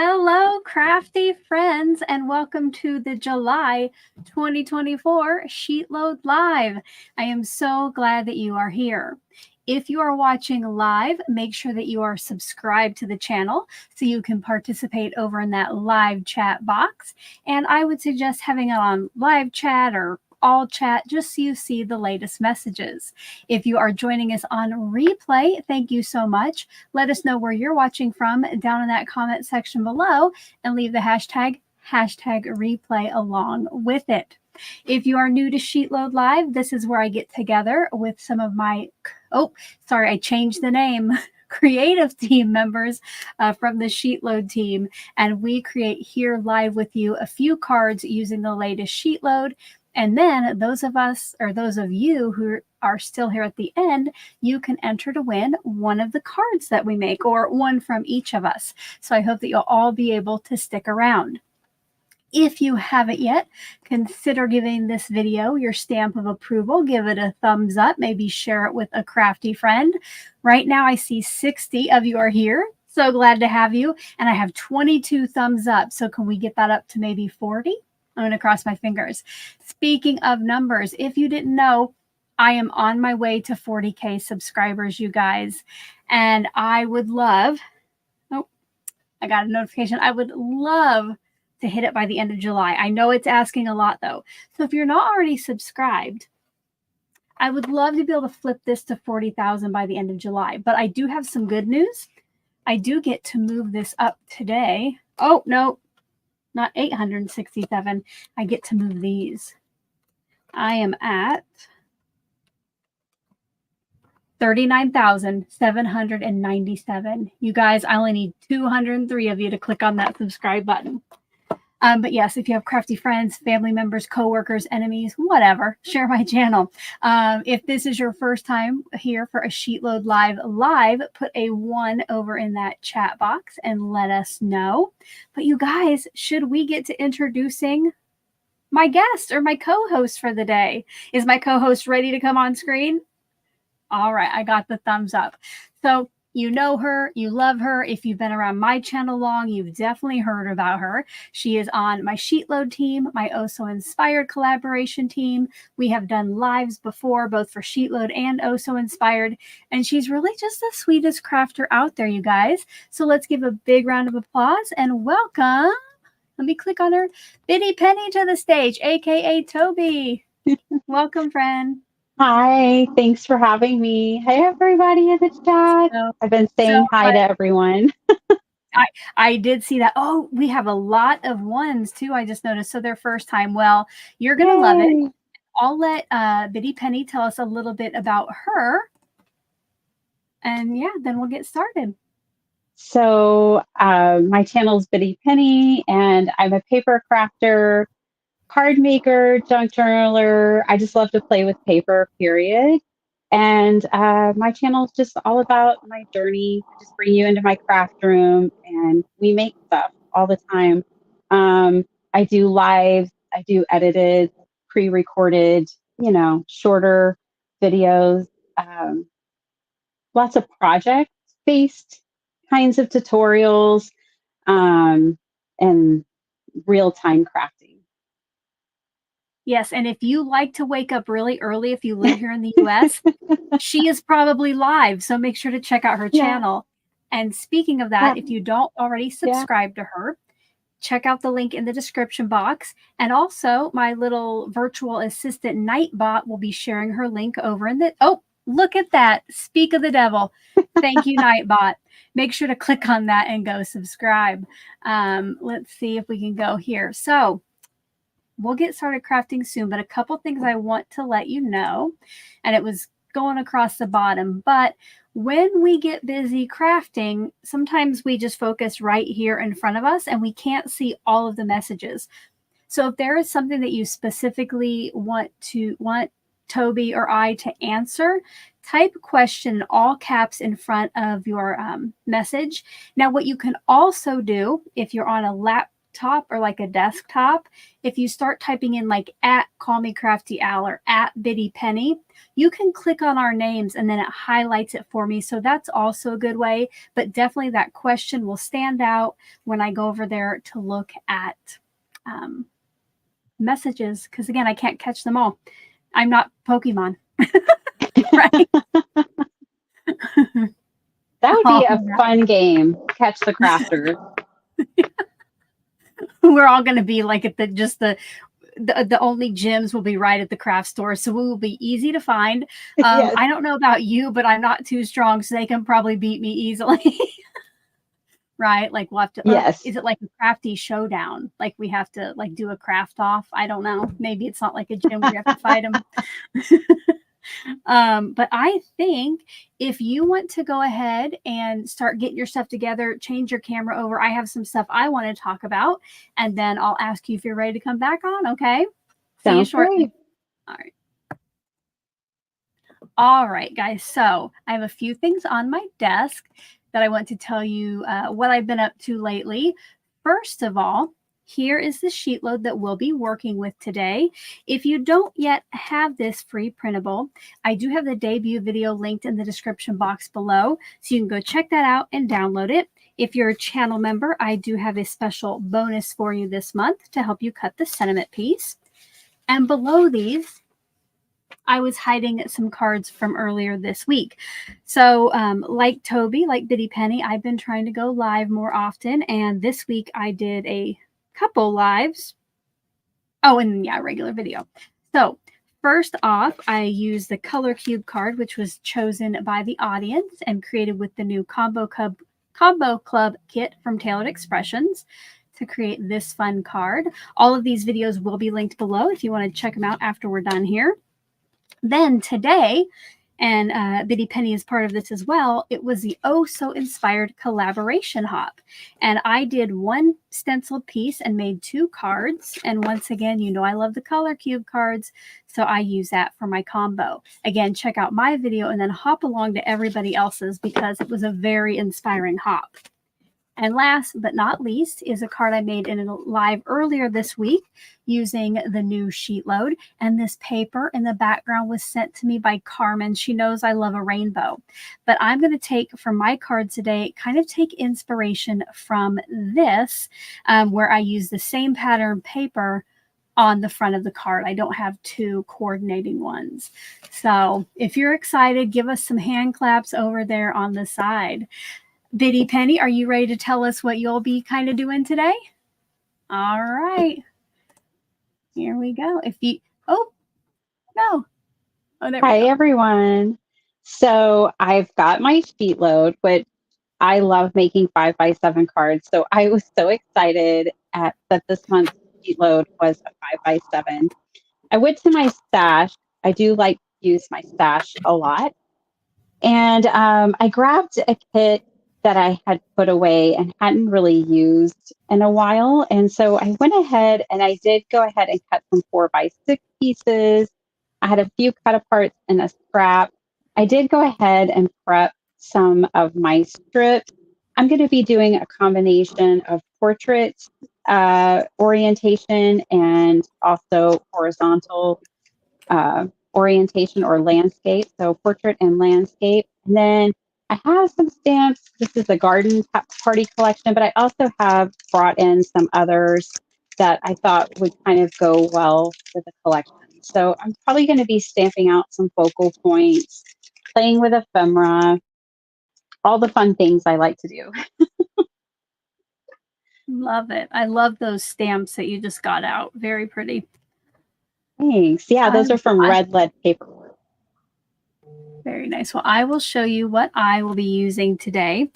Hello, crafty friends, and welcome to the July 2024 SheetLoad Live. I am so glad that you are here. If you are watching live, make sure that you are subscribed to the channel so you can participate over in that live chat box. And I would suggest having it on live chat or all chat just so you see the latest messages. If you are joining us on replay, thank you so much. Let us know where you're watching from down in that comment section below and leave the hashtag replay along with it. If you are new to SheetLoad Live, this is where I get together with some of my, I changed the name, creative team members from the SheetLoad team, and we create here live with you a few cards using the latest SheetLoad. And then those of us, or those of you who are still here at the end, you can enter to win one of the cards that we make, or one from each of us. So I hope that you'll all be able to stick around. If you haven't yet, consider giving this video your stamp of approval. Give it a thumbs up. Maybe share it with a crafty friend. Right now, I see 60 of you are here. So glad to have you. And I have 22 thumbs up. So can we get that up to maybe 40? I'm going to cross my fingers. Speaking of numbers, if you didn't know, I am on my way to 40K subscribers, you guys. And I would love, I got a notification. I would love to hit it by the end of July. I know it's asking a lot though. So if you're not already subscribed, I would love to be able to flip this to 40,000 by the end of July. But I do have some good news. I do get to move this up today. Oh, no. Not 867. I get to move these. I am at 39,797. You guys, I only need 203 of you to click on that subscribe button. But yes, if you have crafty friends, family members, coworkers, enemies, whatever, share my channel. If this is your first time here for a SheetLoad live, put a 1 over in that chat box and let us know. But you guys, should we get to introducing my guest or my co-host for the day? Is my co-host ready to come on screen? All right, I got the thumbs up. So you know her, you love her. If you've been around my channel long, you've definitely heard about her. She is on my SheetLoad team, my Oh So Inspired collaboration team. We have done lives before, both for SheetLoad and Oh So Inspired. And she's really just the sweetest crafter out there, you guys. So let's give a big round of applause and welcome. Let me click on her. Biddy Penny to the stage, aka Tobey. Welcome, friend. Hi, thanks for having me. Hey, everybody in the chat. I've been saying hi to everyone. I did see that. Oh, we have a lot of ones too. I just noticed. So their first time. Well, you're going to love it. I'll let Biddy Penny tell us a little bit about her. And yeah, then we'll get started. So my channel is Biddy Penny, and I'm a paper crafter, card maker, junk journaler. I just love to play with paper, period. And my channel is just all about my journey. I just bring you into my craft room and we make stuff all the time. I do live, I do edited, pre-recorded, shorter videos, lots of project-based kinds of tutorials, and real-time crafting. Yes, and if you like to wake up really early, if you live here in the US, she is probably live, so make sure to check out her channel. And speaking of that, if you don't already subscribe to her, check out the link in the description box. And also, my little virtual assistant Nightbot will be sharing her link over in the... Oh, look at that. Speak of the devil. Thank you, Nightbot. Make sure to click on that and go subscribe. Let's see if we can go here. So we'll get started crafting soon, but a couple things I want to let you know, and it was going across the bottom, but when we get busy crafting, sometimes we just focus right here in front of us and we can't see all of the messages. So if there is something that you specifically want Tobey or I to answer, type question in all caps in front of your message. Now, what you can also do if you're on a laptop or like a desktop, if you start typing in like @CallMeCraftyAl or @BiddyPenny, you can click on our names and then it highlights it for me. So that's also a good way, but definitely that question will stand out when I go over there to look at messages. Because again, I can't catch them all. I'm not Pokemon. Right? That would be a fun game. Catch the crafters. We're all going to be like at the only gyms will be right at the craft store, so we will be easy to find. Yes. I don't know about you, but I'm not too strong, so they can probably beat me easily. Right? Like we'll have to. Yes. Is it like a crafty showdown? Like we have to like do a craft off? I don't know. Maybe it's not like a gym where you have to fight them. But I think if you want to go ahead and start getting your stuff together, change your camera over. I have some stuff I want to talk about, and then I'll ask you if you're ready to come back on. Okay. See you shortly. All right. All right, guys. So I have a few things on my desk that I want to tell you what I've been up to lately. First of all, here is the SheetLoad that we'll be working with today. If you don't yet have this free printable, I do have the debut video linked in the description box below, so you can go check that out and download it. If you're a channel member, I do have a special bonus for you this month to help you cut the sentiment piece. And below these, I was hiding some cards from earlier this week. So like Tobey, like Biddy Penny, I've been trying to go live more often. And this week I did a couple lives. Oh, and yeah, regular video. So first off, I used the Color Cube card, which was chosen by the audience and created with the new Combo Club kit from Tailored Expressions to create this fun card. All of these videos will be linked below if you want to check them out after we're done here. Then today, and Biddy Penny is part of this as well. It was the Oh So Inspired Collaboration Hop. And I did one stencil piece and made 2 cards. And once again, you know I love the color cube cards, so I use that for my combo. Again, check out my video and then hop along to everybody else's because it was a very inspiring hop. And last but not least is a card I made in a live earlier this week using the new SheetLoad. And this paper in the background was sent to me by Carmen. She knows I love a rainbow. But I'm going to take from my card today, kind of take inspiration from this, where I use the same pattern paper on the front of the card. I don't have 2 coordinating ones. So if you're excited, give us some hand claps over there on the side. Biddy Penny, are you ready to tell us what you'll be kind of doing today? All right. Here we go. If you, oh, no. Oh, there we go. Hi, everyone. So I've got my SheetLoad, which I love making 5x7 cards. So I was so excited that this month's SheetLoad was a 5x7. I went to my stash. I do like to use my stash a lot. And I grabbed a kit that I had put away and hadn't really used in a while. And so I went ahead and I did go ahead and cut some 4x6 pieces. I had a few cut aparts and a scrap. I did go ahead and prep some of my strips. I'm going to be doing a combination of portrait orientation and also horizontal orientation or landscape. So portrait and landscape. And then I have some stamps. This is a garden party collection, but I also have brought in some others that I thought would kind of go well with the collection. So I'm probably going to be stamping out some focal points, playing with ephemera, all the fun things I like to do. Love it. I love those stamps that you just got out. Very pretty. Thanks. Yeah, those are from Red Lead Paperwork. Very nice. Well, I will show you what I will be using today.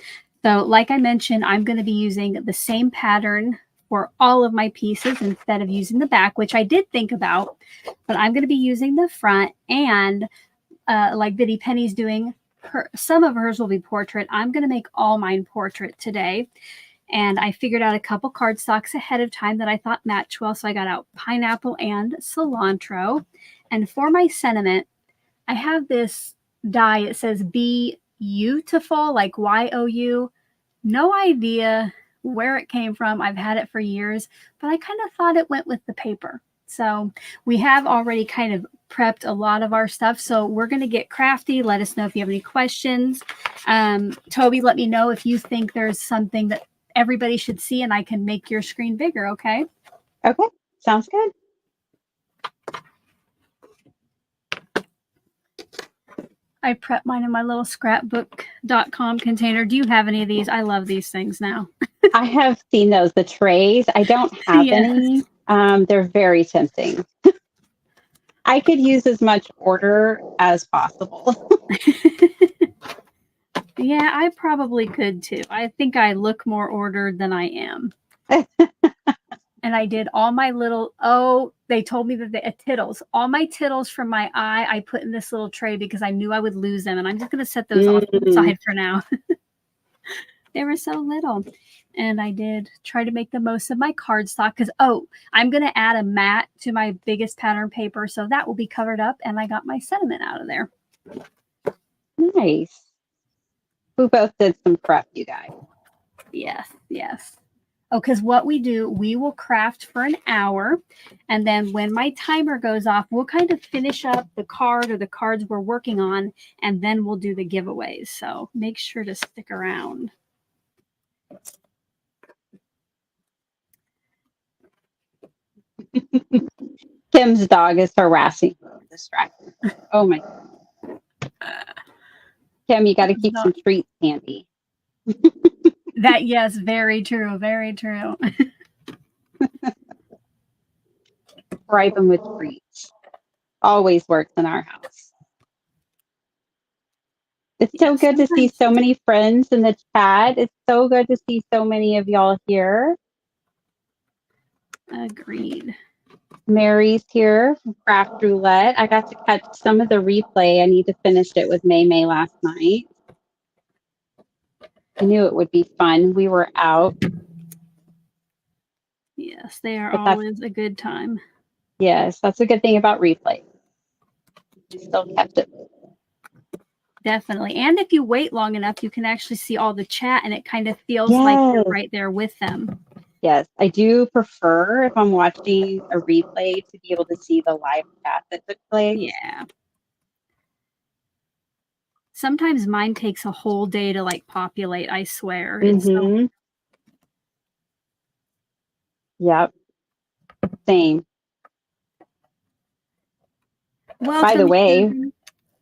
So like I mentioned, I'm going to be using the same pattern for all of my pieces instead of using the back, which I did think about, but I'm going to be using the front. And like Biddy Penny's doing, some of hers will be portrait. I'm going to make all mine portrait today. And I figured out a couple cardstocks ahead of time that I thought matched well. So I got out pineapple and cilantro. And for my sentiment, I have this die. It says Be Youtiful, like Y-O-U. No idea where it came from. I've had it for years, but I kind of thought it went with the paper. So we have already kind of prepped a lot of our stuff. So we're going to get crafty. Let us know if you have any questions. Tobey, let me know if you think there's something that everybody should see and I can make your screen bigger. Okay. Okay. Sounds good. I prep mine in my little scrapbook.com container. Do you have any of these? I love these things now. I have seen those, the trays. I don't have any. They're very tempting. I could use as much order as possible. Yeah, I probably could too. I think I look more ordered than I am. And I did all my little, they told me that the tittles, all my tittles from my eye, I put in this little tray because I knew I would lose them. And I'm just going to set those off to the side for now. They were so little. And I did try to make the most of my cardstock because, I'm going to add a mat to my biggest pattern paper. So that will be covered up. And I got my sentiment out of there. Nice. We both did some prep, you guys. Yes, yes. Because what we do, we will craft for an hour. And then when my timer goes off, we'll kind of finish up the card or the cards we're working on. And then we'll do the giveaways. So make sure to stick around. Kim's dog is harassing her, distracting her. Oh my God. Kim, you got to keep some treats handy. That, yes, very true. Very true. Bribe them with treats. Always works in our house. It's so good to see so many friends in the chat. It's so good to see so many of y'all here. Agreed. Mary's here from Craft Roulette. I got to catch some of the replay. I need to finish it with May last night. I knew it would be fun. We were out. Yes, they are always a good time. Yes, that's a good thing about replay. I still kept it. Definitely. And if you wait long enough, you can actually see all the chat and it kind of feels like you're right there with them. Yes, I do prefer if I'm watching a replay to be able to see the live chat that took place. Yeah. Sometimes mine takes a whole day to like populate, I swear. It's so... Yep. Same. Welcome. By the way,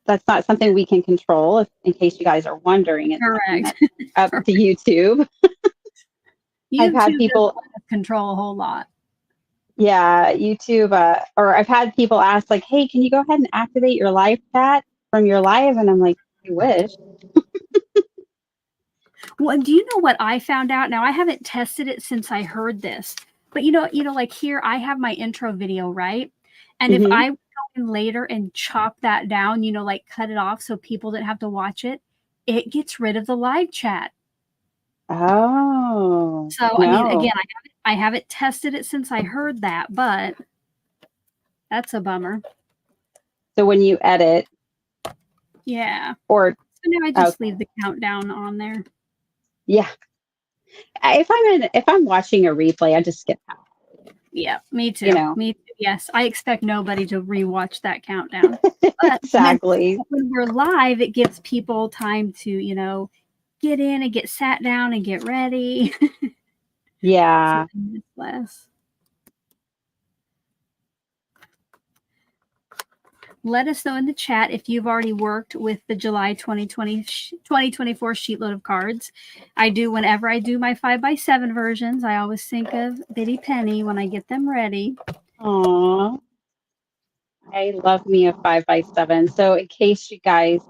that's not something we can control, in case you guys are wondering. It's correct. Up to YouTube. I've had people control a whole lot. Yeah, YouTube, or I've had people ask like, hey, can you go ahead and activate your live chat from your live? And I'm like, I wish. Well, do you know what I found out? Now, I haven't tested it since I heard this, but you know, like here, I have my intro video, right? And if I go in later and chop that down, you know, like cut it off so people didn't have to watch it, it gets rid of the live chat. Oh. So, no. I mean, again, I haven't tested it since I heard that, but that's a bummer. So when you edit. Yeah. Or. So now I just leave the countdown on there. Yeah. If I'm watching a replay, I just skip out. Yeah, me too. You know. Me too. Yes, I expect nobody to rewatch that countdown. But exactly. when we're live, it gives people time to, you know, get in and get sat down and get ready. Yeah. Less. Let us know in the chat if you've already worked with the July 2024 Sheetload of Cards. I do whenever I do my 5x7 versions. I always think of Bitty Penny when I get them ready. Aww. I love me a 5x7. So in case you guys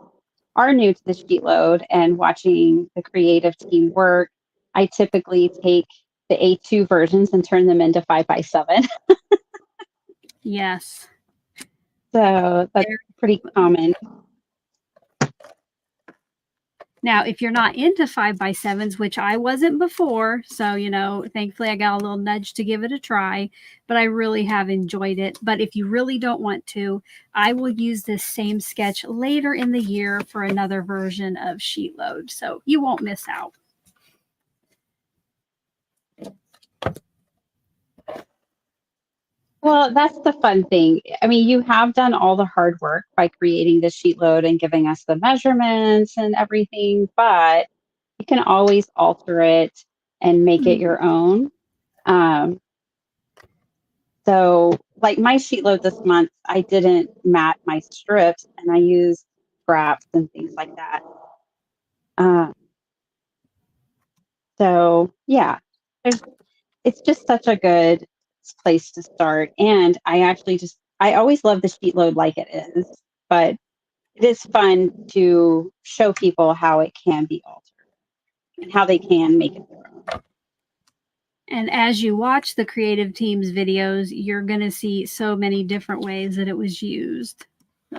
are new to the Sheetload and watching the creative team work, I typically take the A2 versions and turn them into 5x7. Yes. So that's pretty common. Now, if you're not into 5x7s, which I wasn't before, so, you know, thankfully I got a little nudge to give it a try, but I really have enjoyed it. But if you really don't want to, I will use this same sketch later in the year for another version of Sheetload, so you won't miss out. Well, that's the fun thing. I mean, you have done all the hard work by creating the Sheetload and giving us the measurements and everything, but you can always alter it and make it your own. So like my Sheetload this month, I didn't mat my strips and I used scraps and things like that. So yeah, it's just such a good place to start. And I always love the Sheetload like it is, but it is fun to show people how it can be altered and how they can make it their own. And as you watch the creative team's videos, you're going to see so many different ways that it was used.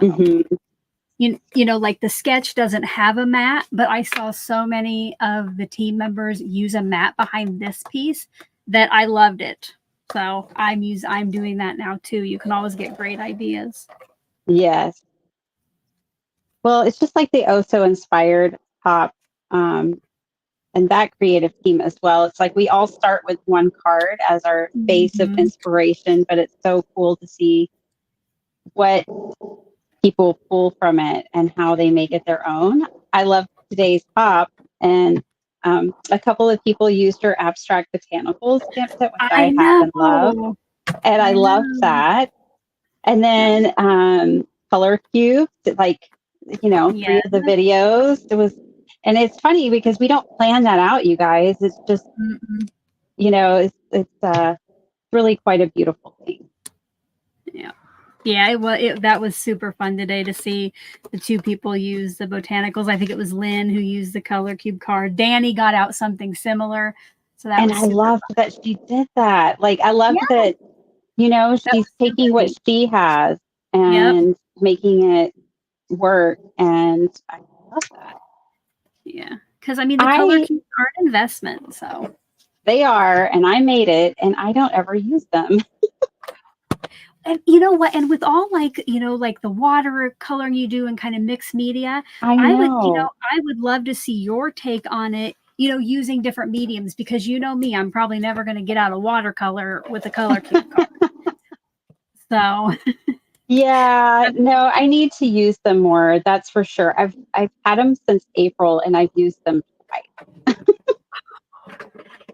You know, like the sketch doesn't have a mat, but I saw so many of the team members use a mat behind this piece that I loved it. So I'm doing that now too. You can always get great ideas. Yes. Well, it's just like the Oh So Inspired pop and that creative team as well. It's like we all start with one card as our base of inspiration, but it's so cool to see what people pull from it and how they make it their own. I love today's pop, and a couple of people used her abstract botanicals stamp set, which I have and love, and I love that. And then color cubes, like, you know, 3 of the videos. It was, and it's funny because we don't plan that out, you guys. It's just, you know, it's really quite a beautiful thing. Yeah. Yeah, that was super fun today to see the 2 people use the botanicals. I think it was Lynn who used the color cube card. Danny got out something similar. So that and I love that she did that. Like, I love that You know, That she's was so taking what great. she has Yep. and making it work. And I love that. Yeah. Because I mean, the color I keys are an investment. So, They are, and I made it, and I don't ever use them. and you know what? And with all like, like the watercoloring you do and kind of mixed media, I know. I would love to see your take on it, using different mediums because you know me, I'm probably never going to get out of watercolor with a color key card. So, Yeah, no, I need to use them more. That's for sure. I've had them since April, and I've used them twice.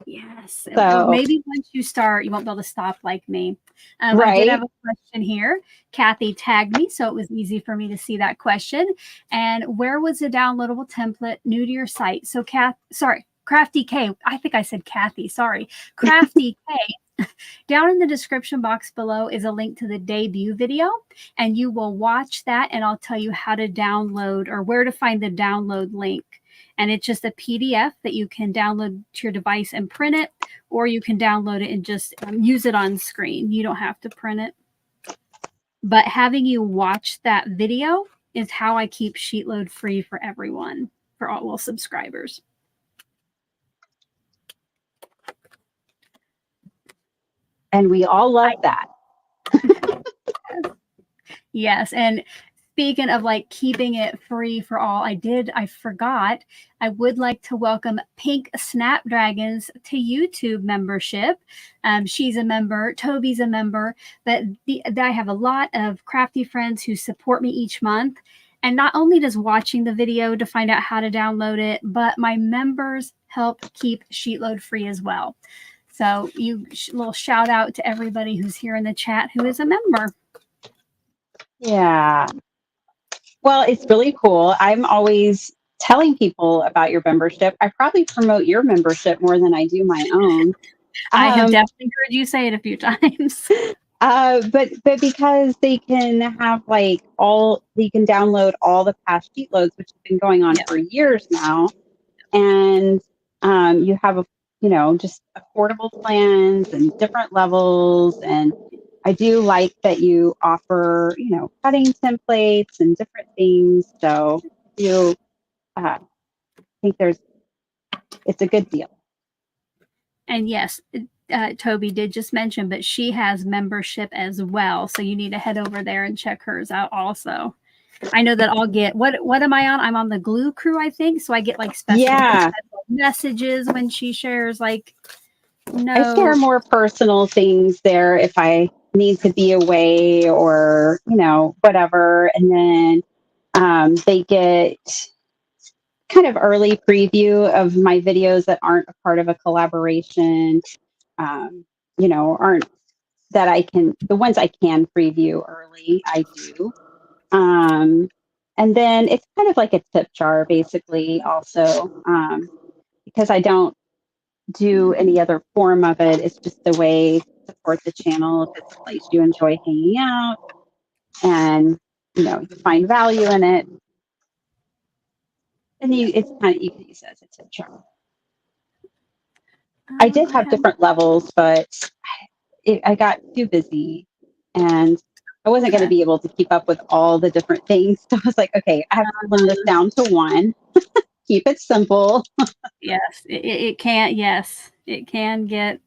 yes. Well, So, maybe once you start, you won't be able to stop like me. I did have right. a question here. Kathy tagged me, so it was easy for me to see that question. And where was the downloadable template new to your site? So, Crafty K. I think I said Kathy. Sorry, Crafty K. Down in the description box below is a link to the debut video, and you will watch that, and I'll tell you how to download or where to find the download link. And it's just a PDF that you can download to your device and print it, or you can download it and just use it on screen. You don't have to print it. But having you watch that video is how I keep SheetLoad free for everyone, for all subscribers. And we all love that. Yes. And speaking of like keeping it free for all, I forgot. I would like to welcome Pink Snapdragons to YouTube membership. She's a member, Tobey's a member, but I have a lot of crafty friends who support me each month. And not only does watching the video to find out how to download it, but my members help keep SheetLoad free as well. So little shout out to everybody who's here in the chat who is a member. Yeah. Well, it's really cool. I'm always telling people about your membership. I probably promote your membership more than I do my own. I have Um, definitely heard you say it a few times. but because they can have like all they can download all the past sheet loads, which have been going on Yep. for years now, and you have just affordable plans and different levels. And I do like that you offer cutting templates and different things. So you think it's a good deal. And yes, Tobey did just mention, but she has membership as well. So you need to head over there and check hers out also. I know that I'll get what am I on? I'm on the glue crew, I think. So I get like special messages when she shares like I share more personal things there if I need to be away or whatever. And then they get kind of early preview of my videos that aren't a part of a collaboration, aren't that the ones I can preview early, I do. And then it's kind of like a tip jar, basically, also, because I don't do any other form of it. It's just a way to support the channel if it's a place you enjoy hanging out and, you find value in it. And it's kind of, you can use it as a tip jar. I did have different levels, but I got too busy and I wasn't going to be able to keep up with all the different things. So I was like, okay, I have to slim this down to one, keep it simple. Yes, it can. Yes, it can get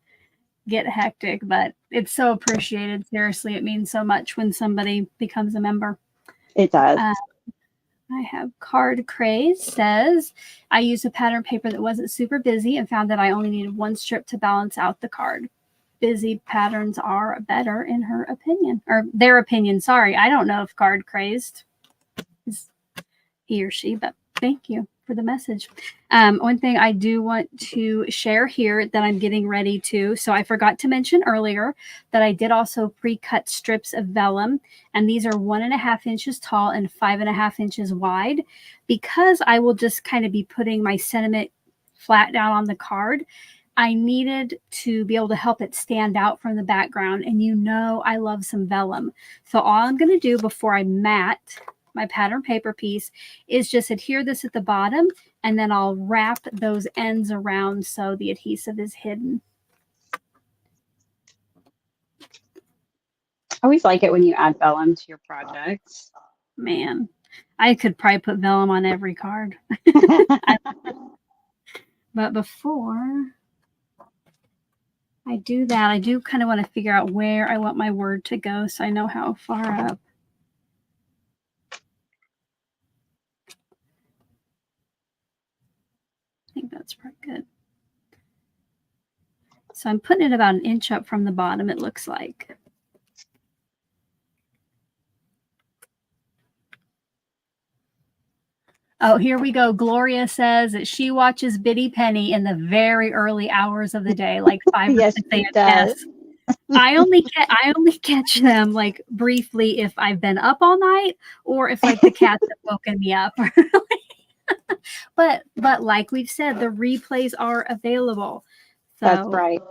hectic, but it's so appreciated. Seriously, it means so much when somebody becomes a member. It does. I have Card Craze says, I used a pattern paper that wasn't super busy and found that I only needed one strip to balance out the card. Busy patterns are better in her opinion, or their opinion. Sorry, I don't know if Card Crazed is he or she, but thank you for the message. One thing I do want to share here that I'm getting ready to. So I forgot to mention earlier that I did also pre-cut strips of vellum, and these are 1.5 inches tall and 5.5 inches wide. Because I will just kind of be putting my sentiment flat down on the card, I needed to be able to help it stand out from the background. And I love some vellum. So all I'm going to do before I mat my pattern paper piece is just adhere this at the bottom, and then I'll wrap those ends around so the adhesive is hidden. I always like it when you add vellum to your projects. Man, I could probably put vellum on every card. But before I do that, I do kind of want to figure out where I want my word to go so I know how far up. I think that's pretty good. So I'm putting it about an inch up from the bottom, it looks like. Oh, here we go. Gloria says that she watches Bitty Penny in the very early hours of the day, like 5 or 6 a.m. Yes. I only catch them like briefly if I've been up all night or if like the cats have woken me up. but like we've said, the replays are available. So. That's right.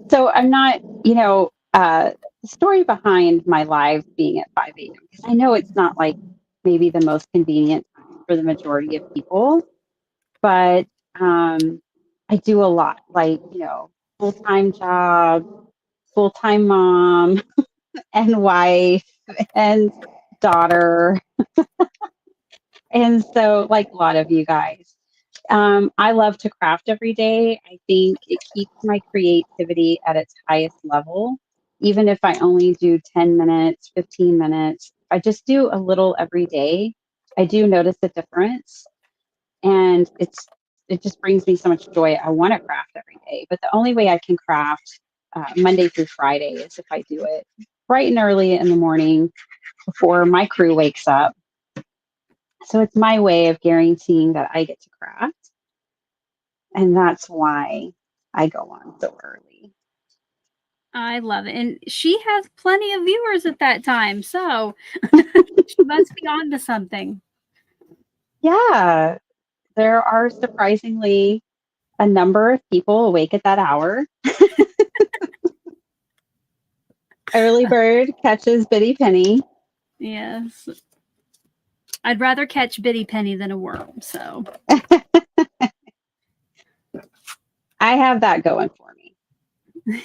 So I'm not, the story behind my lives being at 5 a.m. because I know it's not like maybe the most convenient time for the majority of people, but I do a lot, like, full-time job, full-time mom and wife and daughter. And so, like a lot of you guys, I love to craft every day. I think it keeps my creativity at its highest level. Even if I only do 10 minutes, 15 minutes, I just do a little every day. I do notice a difference. And it just brings me so much joy. I want to craft every day. But the only way I can craft Monday through Friday is if I do it bright and early in the morning before my crew wakes up. So it's my way of guaranteeing that I get to craft. And that's why I go on so early. I love it. And she has plenty of viewers at that time. So she must be on to something. Yeah. There are surprisingly a number of people awake at that hour. Early bird catches Bitty Penny. Yes. I'd rather catch Bitty Penny than a worm, so. I have that going for me.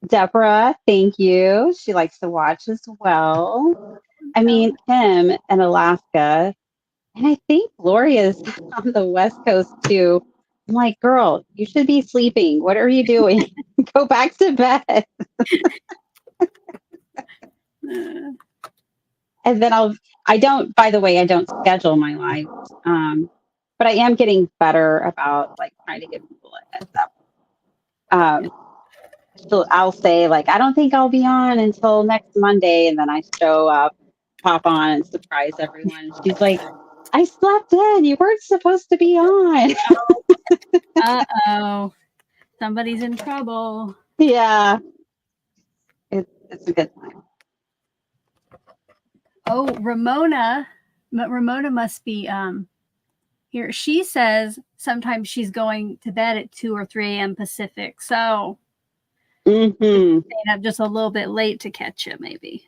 Deborah, thank you. She likes to watch as well. I mean, Kim in Alaska, and I think Gloria's on the West Coast too. I'm like, girl, you should be sleeping. What are you doing? Go back to bed. And then I don't schedule my lives. But I am getting better about like trying to give people a heads up. So I'll say like, I don't think I'll be on until next Monday. And then I show up, pop on and surprise everyone. She's like, I slept in. You weren't supposed to be on. Uh-oh. Somebody's in trouble. Yeah. It's a good time. Oh, Ramona must be here. She says sometimes she's going to bed at 2 or 3 a.m. Pacific. So staying up just a little bit late to catch you, maybe.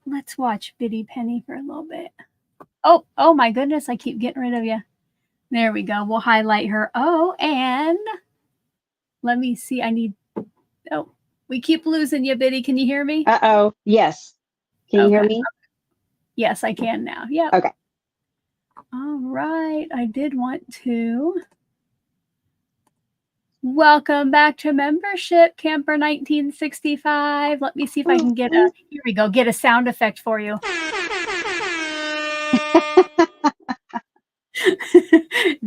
Let's watch Bitty Penny for a little bit. Oh my goodness, I keep getting rid of you. There we go. We'll highlight her. Oh, and let me see. We keep losing you, Bitty. Can you hear me? Uh-oh. Yes. Can you hear me? Yes, I can now. Yeah. Okay. All right. I did want to welcome back to membership, Camper 1965. Let me see if I can get here we go, get a sound effect for you.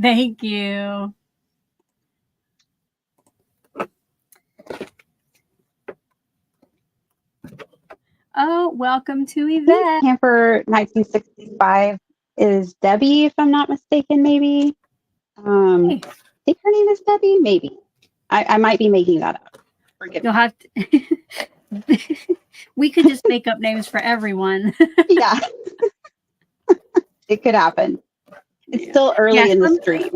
Thank you. Oh, welcome to Yvette. Camper 1965 is Debbie, if I'm not mistaken, maybe. I think her name is Debbie, maybe. I might be making that up. Forgive me. You'll have to. We could just make up names for everyone. Yeah. It could happen. It's still early in the stream.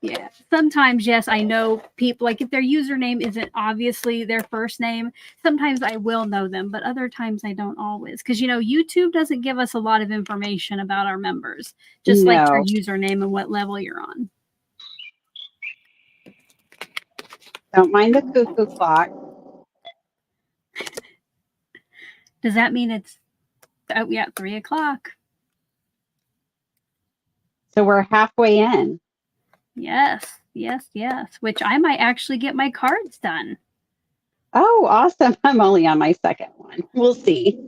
Yeah. Sometimes, yes, I know people, like if their username isn't obviously their first name, sometimes I will know them, but other times I don't always. Because, YouTube doesn't give us a lot of information about our members, just like your No, username and what level you're on. don't mind the cuckoo clock. Does that mean it's, oh, yeah, 3:00? So we're halfway in. Yes, yes, yes. Which I might actually get my cards done. Oh, awesome. I'm only on my second one. We'll see.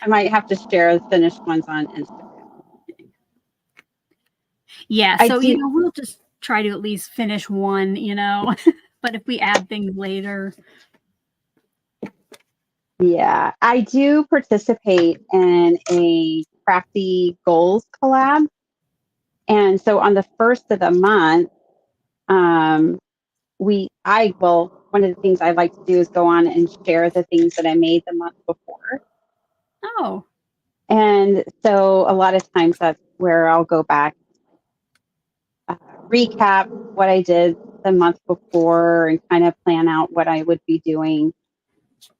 I might have to share the finished ones on Instagram. Yeah, so, we'll just try to at least finish one, but if we add things later. Yeah, I do participate in a crafty goals collab. And so on the first of the month, one of the things I like to do is go on and share the things that I made the month before. Oh. And so a lot of times that's where I'll go back, recap what I did the month before and kind of plan out what I would be doing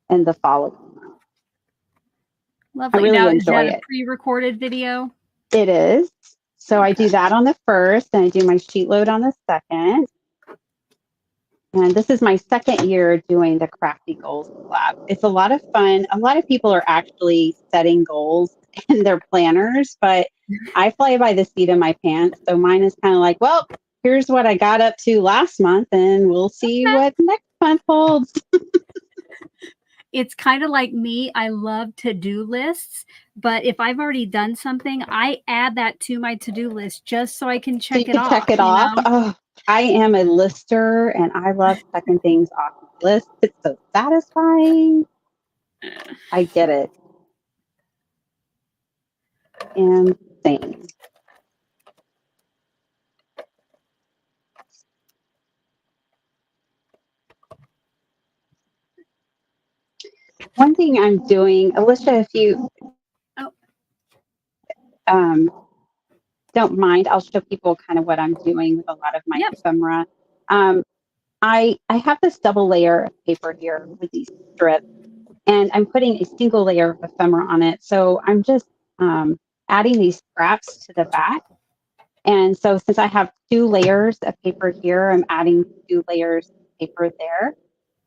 in the following month. Lovely. I really now, enjoy is that it. a pre-recorded video? It is. So Okay. I do that on the first, and I do my sheet load on the second. And this is my second year doing the Crafty Goals Lab. It's a lot of fun. A lot of people are actually setting goals in their planners, but I fly by the seat of my pants. So mine is kind of like, well, here's what I got up to last month, and we'll see what next month holds. It's kind of like me. I love to-do lists, but if I've already done something, I add that to my to-do list just so I can check So you it can off. check it off. Oh, I am a lister, and I love checking things off the list. It's so satisfying. I get it. Insane. One thing I'm doing, Alicia, if you don't mind, I'll show people kind of what I'm doing with a lot of my ephemera. I have this double layer of paper here with these strips, and I'm putting a single layer of ephemera on it. So I'm just adding these scraps to the back. And so since I have 2 layers of paper here, I'm adding 2 layers of paper there.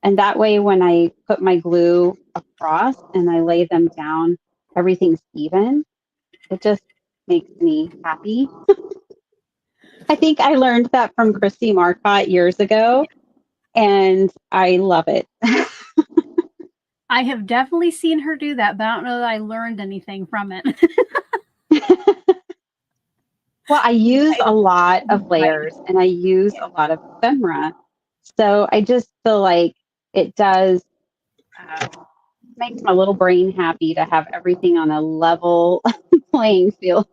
And that way, when I put my glue across and I lay them down, everything's even. It just makes me happy. I think I learned that from Christy Marcotte years ago, and I love it. I have definitely seen her do that, but I don't know that I learned anything from it. Well, I use a lot of layers and I use a lot of ephemera. So I just feel like it does makes my little brain happy to have everything on a level playing field.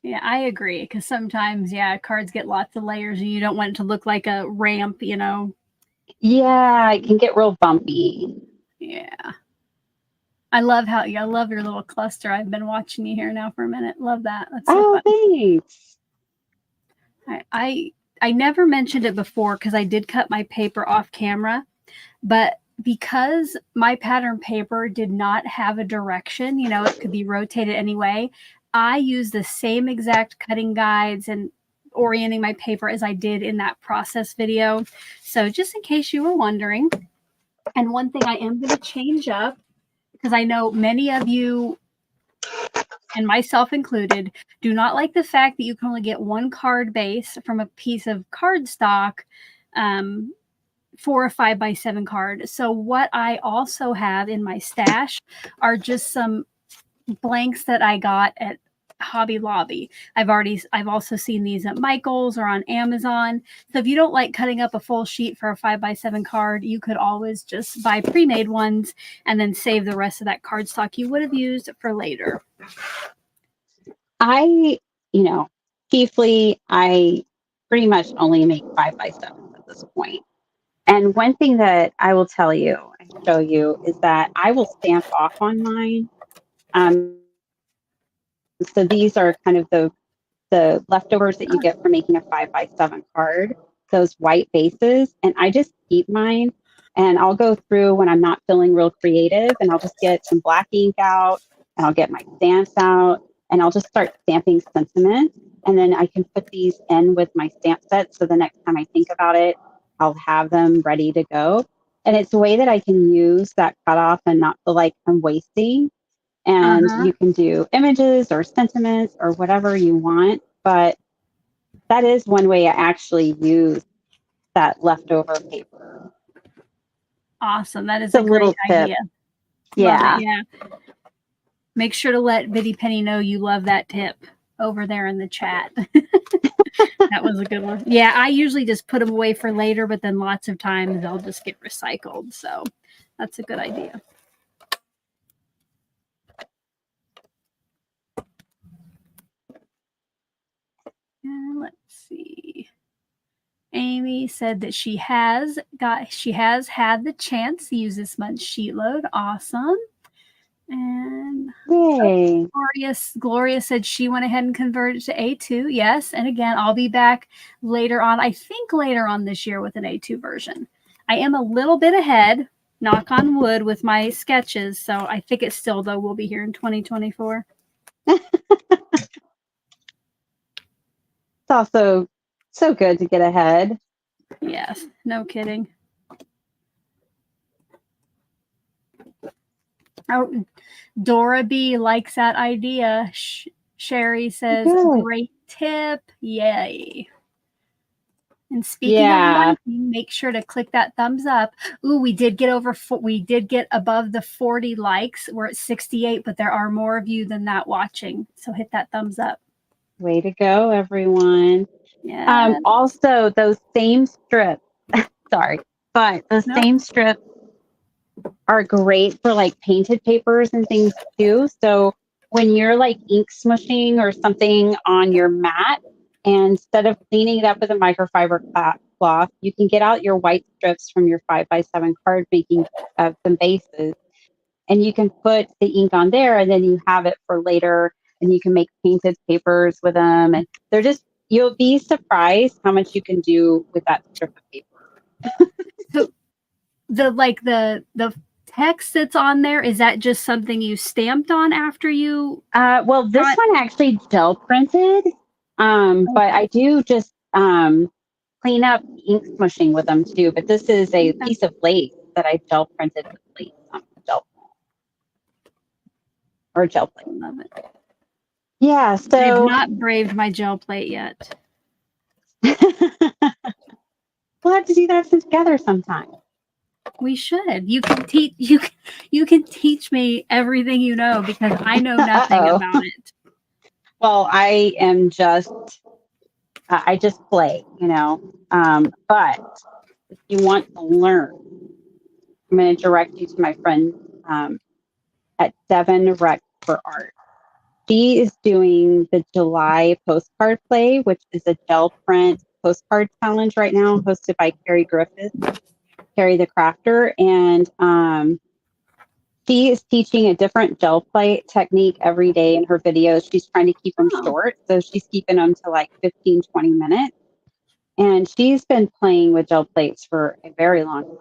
Yeah, I agree. Because sometimes, cards get lots of layers and you don't want it to look like a ramp, Yeah, it can get real bumpy. Yeah. I love your little cluster. I've been watching you here now for a minute. Love that. That's so fun. Thanks. I never mentioned it before because I did cut my paper off camera, but because my pattern paper did not have a direction, it could be rotated anyway, I use the same exact cutting guides and orienting my paper as I did in that process video. So just in case you were wondering, and one thing I am going to change up, because I know many of you, and myself included, do not like the fact that you can only get one card base from a piece of cardstock for a 5x7 card. So what I also have in my stash are just some blanks that I got at Hobby Lobby. I've also seen these at Michael's or on Amazon. So if you don't like cutting up a full sheet for a 5x7 card, you could always just buy pre-made ones and then save the rest of that cardstock you would have used for later. Chiefly, I pretty much only make 5x7 at this point. And one thing that I will tell you and show you is that I will stamp off on mine. So these are kind of the leftovers that you get from making a 5x7 card, those white bases. And I just keep mine and I'll go through when I'm not feeling real creative and I'll just get some black ink out and I'll get my stamps out and I'll just start stamping sentiments. And then I can put these in with my stamp set. So the next time I think about it, I'll have them ready to go. And it's a way that I can use that cutoff and not feel like I'm wasting. And Uh-huh. you can do images or sentiments or whatever you want. But that is one way I actually use that leftover paper. Awesome. That is It's a a little great tip. idea. Love Yeah. it. Yeah. Make sure to let Bitty Penny know you love that tip over there in the chat. That was a good one. Yeah, I usually just put them away for later, but then lots of times they'll just get recycled. So that's a good idea. And let's see. Amy said that she has had the chance to use this month's sheet load. Awesome. And Yay. Gloria said she went ahead and converted to A2. Yes. And again, I'll be back later on, I think later on this year with an A2 version. I am a little bit ahead, knock on wood, with my sketches. So I think it still, though, will be here in 2024. It's also so good to get ahead. Yes. No kidding. Oh, Dora B likes that idea. Sherry says, Good. great tip. Yay. And speaking of Yeah. liking, make sure to click that thumbs up. Ooh, we did get above the 40 likes. We're at 68, but there are more of you than that watching. So hit that thumbs up. Way to go, everyone. Yeah. Also, those same strips, sorry, but those same strips are great for like painted papers and things too. So when you're like ink smushing or something on your mat, and instead of cleaning it up with a microfiber cloth, you can get out your white strips from your 5x7 card making some bases, and you can put the ink on there, and then you have it for later, and you can make painted papers with them. And they're just, you'll be surprised how much you can do with that strip of paper. So the text that's on there, is that just something you stamped on after you? Well, this one actually gel printed, but I do just clean up ink smushing with them too. But this is a piece of lace that I gel printed with lace on gel or gel plate. Love it. Yeah, so I have not braved my gel plate yet. We'll have to do that together sometime. We should. You can teach me everything you know, because I know nothing about it. Well, I am just I just play, you know. But if you want to learn, I'm going to direct you to my friend at Devon Rec for Art. She is doing the July postcard play, which is a gel print postcard challenge right now, hosted by Carrie Griffith, Carrie the Crafter. And she is teaching a different gel plate technique every day in her videos. She's trying to keep them short. So she's keeping them to like 15, 20 minutes. And she's been playing with gel plates for a very long time.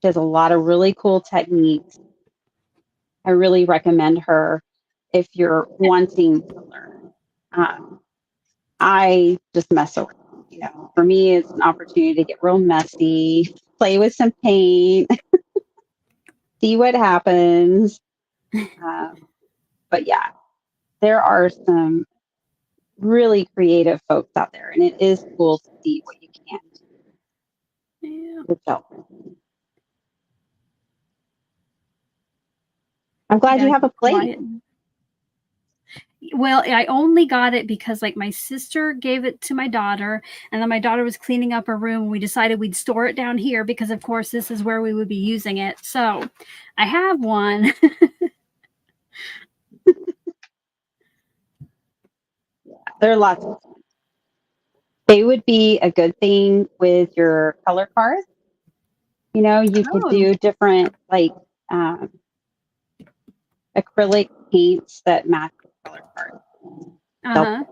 She has a lot of really cool techniques. I really recommend her if you're wanting to learn. I just mess around. You know, for me, it's an opportunity to get real messy, play with some paint, see what happens. But yeah, there are some really creative folks out there, and it is cool to see what you can do with gel. I'm glad you have a plate. Well, I only got it because like my sister gave it to my daughter, and then my daughter was cleaning up her room. We decided we'd store it down here because of course this is where we would be using it. So I have one. There are lots of them. They would be a good thing with your color cards. You know, you could do different like acrylic paints that match the color cards. Uh-huh.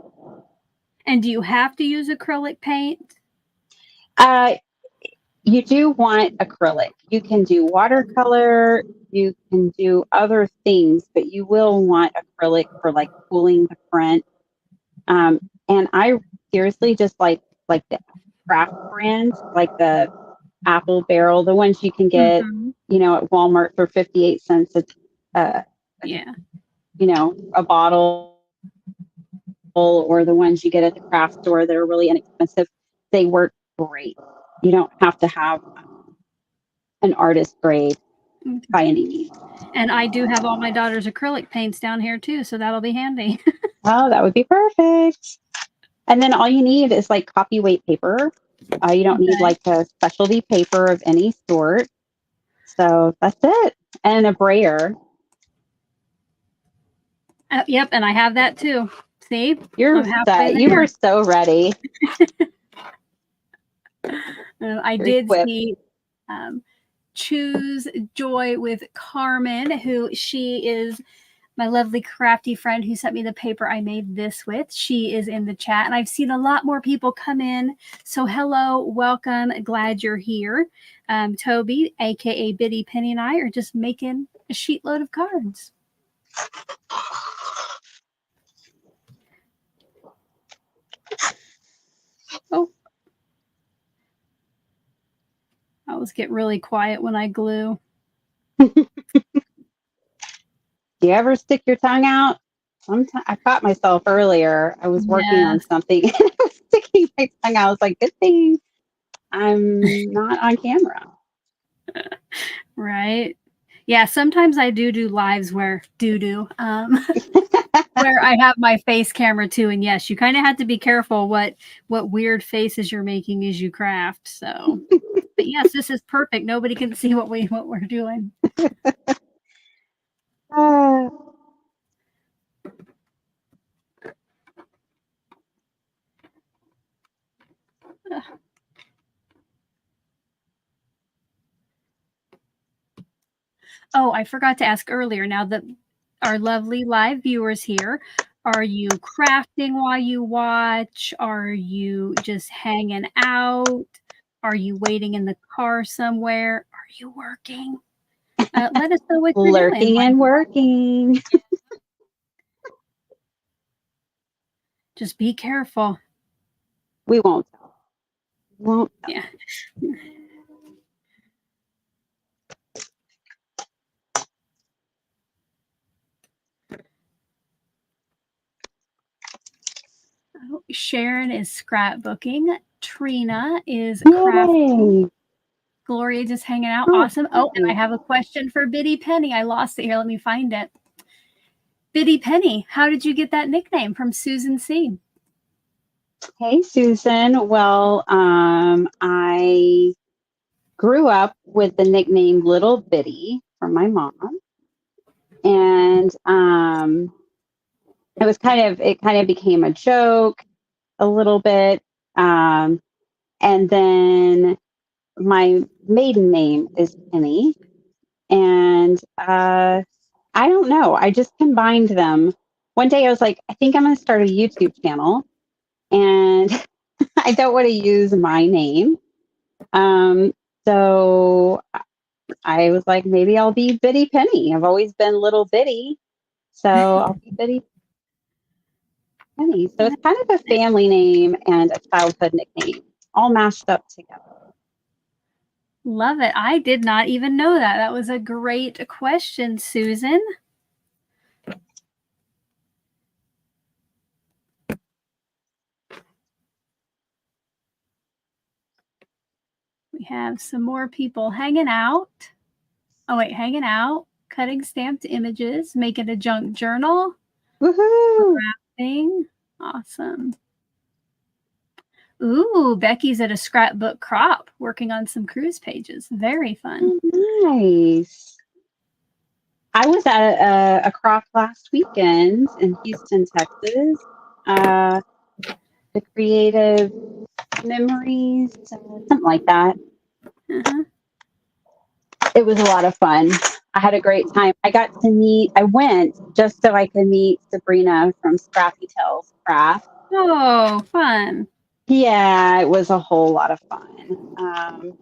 And do you have to use acrylic paint? You do want acrylic. You can do watercolor, you can do other things, but you will want acrylic for like pulling the print. And I seriously just like the craft brands, like the Apple Barrel, the ones you can get, at Walmart for 58 cents Yeah. A bottle, or the ones you get at the craft store that are really inexpensive. They work great. You don't have to have an artist grade by any means. And I do have all my daughter's acrylic paints down here too, so that'll be handy. Oh, that would be perfect. And then all you need is like copy weight paper. You don't need like a specialty paper of any sort. So that's it. And a brayer. Yep, and I have that too. See? You're set. You were so ready. I did see Choose Joy with Carmen, who she is my lovely crafty friend who sent me the paper I made this with. She is in the chat, and I've seen a lot more people come in. So hello, welcome, glad you're here. Tobey, aka Biddy Penny, and I are just making a sheet load of cards. Oh. I always get really quiet when I glue. Do you ever stick your tongue out? Sometimes I caught myself earlier. I was working on something and I was sticking my tongue out. I was like, good thing I'm not on camera. Right. Yeah, sometimes I do lives where where I have my face camera too. And yes, you kind of have to be careful what weird faces you're making as you craft. So, but yes, this is perfect. Nobody can see what we're doing. Oh, I forgot to ask earlier. Now that our lovely live viewers here, are you crafting while you watch? Are you just hanging out? Are you waiting in the car somewhere? Are you working? Let us know what you're doing. Lurking and working. Just be careful. We won't tell. Won't tell. Yeah. Oh, Sharon is scrapbooking. Trina is crafting. Gloria just hanging out. Awesome. Oh, and I have a question for Biddy Penny. I lost it here. Let me find it. Biddy Penny, how did you get that nickname from Susan C? Hey, Susan. Well, I grew up with the nickname Little Biddy from my mom. And it kind of became a joke a little bit. And then my maiden name is Penny. And I don't know. I just combined them. One day I was like, I think I'm going to start a YouTube channel. And I don't want to use my name. So I was like, maybe I'll be Biddy Penny. I've always been Little Biddy. So I'll be Biddy Penny. So it's kind of a family name and a childhood nickname all mashed up together. Love it. I did not even know that. That was a great question, Susan. We have some more people hanging out. Oh, wait, hanging out, cutting stamped images, making a junk journal. Woohoo! Crafting. Awesome. Ooh, Becky's at a scrapbook crop working on some cruise pages. Very fun. Nice. I was at a crop last weekend in Houston, Texas. The Creative Memories, something like that. It was a lot of fun. I had a great time. I went just so I could meet Sabrina from Scrappy Tales Craft. Oh, fun. Yeah, it was a whole lot of fun.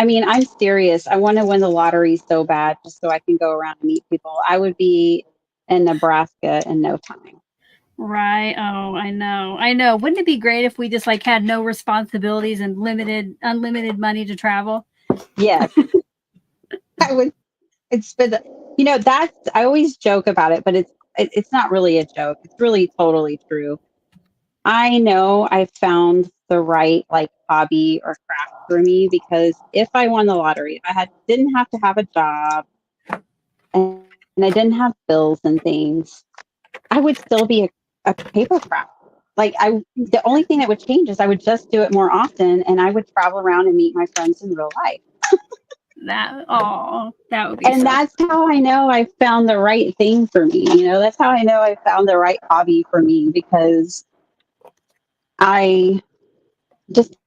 I mean, I'm serious. I want to win the lottery so bad just so I can go around and meet people. I would be in Nebraska in no time. Right. Oh, I know. I know. Wouldn't it be great if we just like had no responsibilities and unlimited money to travel? Yes, I would. It's been, I always joke about it, but it's not really a joke. It's really totally true. I know I found the right like hobby or craft for me because if I won the lottery, if didn't have to have a job and I didn't have bills and things, I would still be a paper craft. The only thing that would change is I would just do it more often and I would travel around and meet my friends in real life. That would be And so. that's how I know I found the right thing for me. That's how I know I found the right hobby for me because I just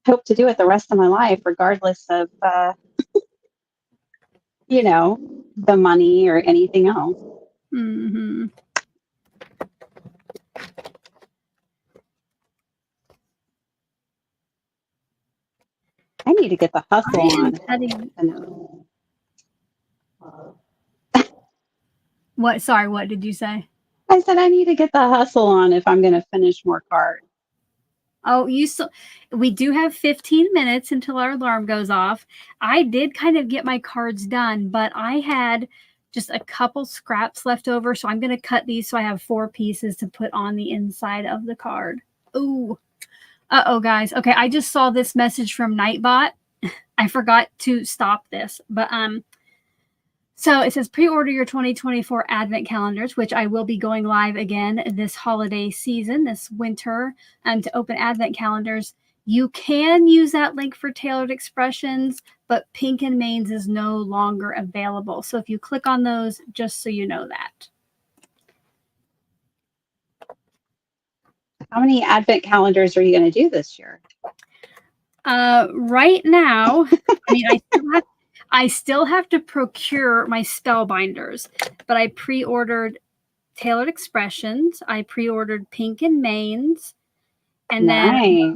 hope to do it the rest of my life, regardless of, the money or anything else. Mm-hmm. I need to get the hustle I am on. cutting. What? Sorry, what did you say? I said I need to get the hustle on if I'm going to finish more cards. Oh, we do have 15 minutes until our alarm goes off. I did kind of get my cards done, but I had just a couple scraps left over. So I'm going to cut these so I have 4 pieces to put on the inside of the card. Ooh. Uh-oh, guys. Okay, I just saw this message from Nightbot. I forgot to stop this, but so it says pre-order your 2024 advent calendars, which I will be going live again this holiday season, this winter, to open advent calendars. You can use that link for tailored expressions, but Pink and Mains is no longer available. So if you click on those, just so you know that. How many advent calendars are you going to do this year? Right now, I mean, I still have to procure my spellbinders, but I pre-ordered Tailored Expressions. I pre-ordered Pink and Mains, and then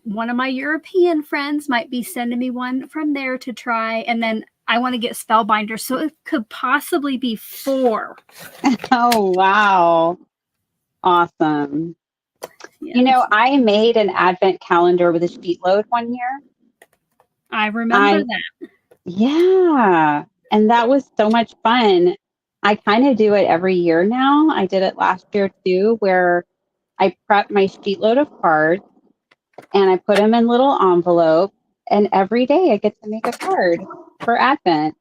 one of my European friends might be sending me one from there to try. And then I want to get spellbinders, so it could possibly be 4. Oh, wow. Awesome. Yes. I made an advent calendar with a SheetLoad one year. I remember that. Yeah. And that was so much fun. I kind of do it every year now. I did it last year too, where I prep my SheetLoad of cards and I put them in little envelopes. And every day I get to make a card for Advent.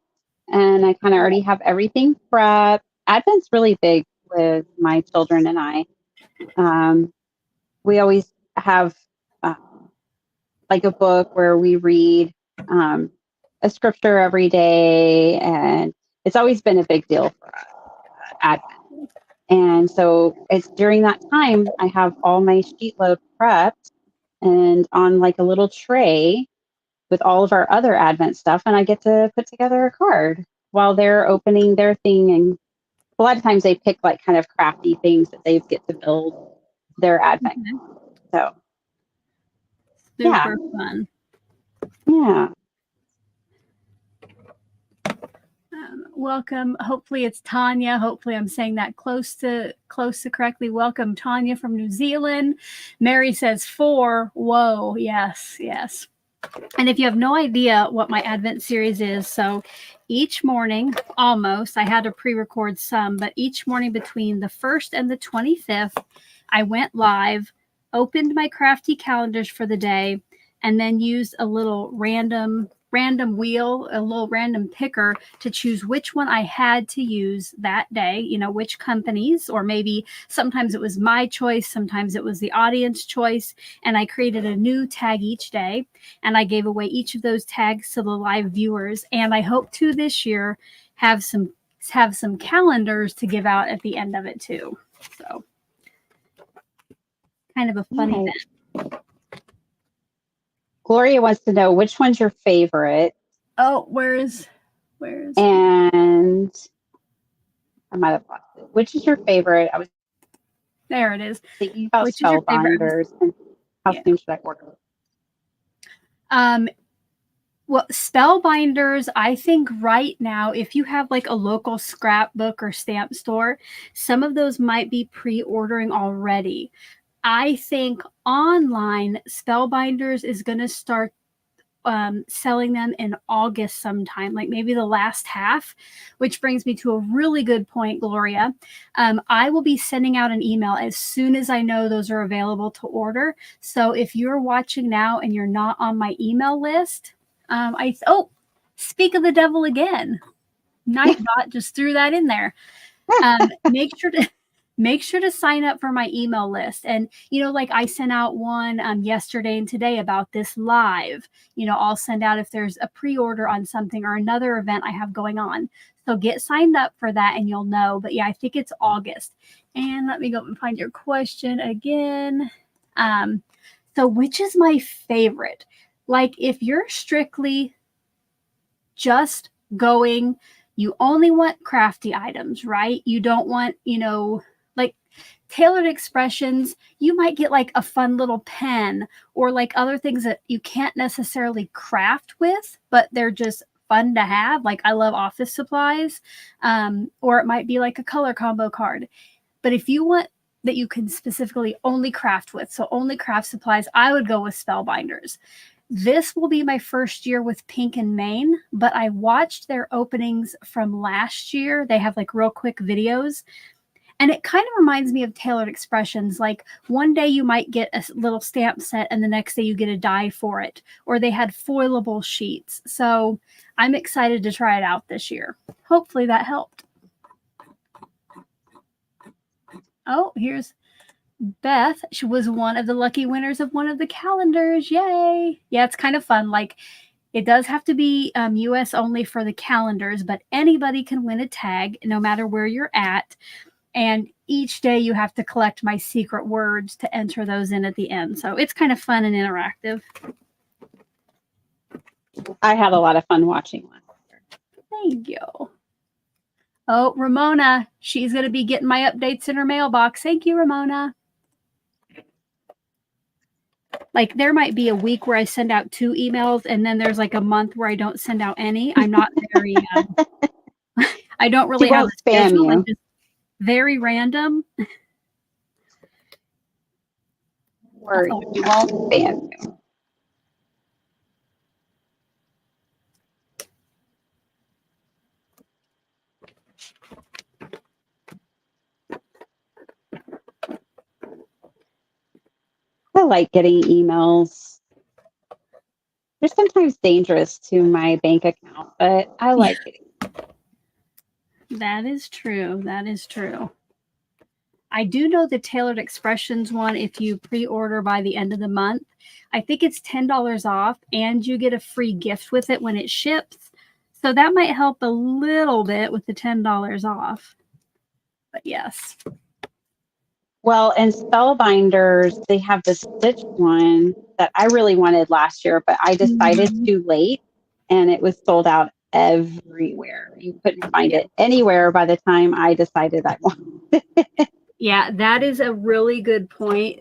And I kind of already have everything prepped. Advent's really big with my children and I. We always have like a book where we read a scripture every day, and it's always been a big deal for us, Advent. And so it's during that time I have all my SheetLoad prepped and on like a little tray with all of our other Advent stuff, and I get to put together a card while they're opening their thing. And a lot of times they pick like kind of crafty things that they get to build their Advent. So Super fun. Yeah. Welcome. Hopefully it's Tanya. Hopefully I'm saying that close to correctly. Welcome, Tanya from New Zealand. Mary says 4. Whoa. Yes. And if you have no idea what my Advent series is, so each morning, almost, I had to pre-record some, but each morning between the 1st and the 25th, I went live, opened my crafty calendars for the day, and then used a little random wheel, a little random picker to choose which one I had to use that day, which companies, or maybe sometimes it was my choice, sometimes it was the audience choice. And I created a new tag each day, and I gave away each of those tags to the live viewers. And I hope to this year have some calendars to give out at the end of it too. So kind of a fun event. Gloria wants to know which one's your favorite. Oh, where is Where's And I might have lost it. Which is your favorite? I was there it is. thinking about Which is your favorite? spellbinders and how Yeah. soon should I order? Well, spellbinders, I think right now, if you have like a local scrapbook or stamp store, some of those might be pre-ordering already. I think online spellbinders is going to start selling them in August sometime, like maybe the last half, which brings me to a really good point, Gloria. I will be sending out an email as soon as I know those are available to order. So if you're watching now and you're not on my email list, speak of the devil again. Nightbot just threw that in there. Make sure to sign up for my email list. And, like I sent out one yesterday and today about this live. I'll send out if there's a pre-order on something or another event I have going on. So get signed up for that and you'll know. But yeah, I think it's August. And let me go and find your question again. So which is my favorite? Like if you're strictly just going, you only want crafty items, right? You don't want, like tailored expressions, you might get like a fun little pen or like other things that you can't necessarily craft with, but they're just fun to have. Like I love office supplies, or it might be like a color combo card. But if you want that you can specifically only craft with, so only craft supplies, I would go with spellbinders. This will be my first year with Pink and Maine, but I watched their openings from last year. They have like real quick videos. And it kind of reminds me of tailored expressions. Like one day you might get a little stamp set and the next day you get a die for it. Or they had foilable sheets. So I'm excited to try it out this year. Hopefully that helped. Oh, here's Beth. She was one of the lucky winners of one of the calendars. Yay. Yeah, it's kind of fun. Like it does have to be US only for the calendars, but anybody can win a tag no matter where you're at. And each day you have to collect my secret words to enter those in at the end. So it's kind of fun and interactive. I had a lot of fun watching last year. Thank you. Oh, Ramona. She's going to be getting my updates in her mailbox. Thank you, Ramona. Like there might be a week where I send out 2 emails and then there's like a month where I don't send out any. I'm not very, I don't really have a schedule. I'm just very random. Or you won't spam you. I like getting emails. They're sometimes dangerous to my bank account, but I like it. That is true. That is true. I do know the Tailored Expressions one, if you pre-order by the end of the month, I think it's $10 off and you get a free gift with it when it ships. So that might help a little bit with the $10 off. But yes. Well, and Spellbinders, they have the stitch one that I really wanted last year, but I decided too late and it was sold out everywhere. You couldn't find it anywhere by the time I decided I wanted it. Yeah, that is a really good point.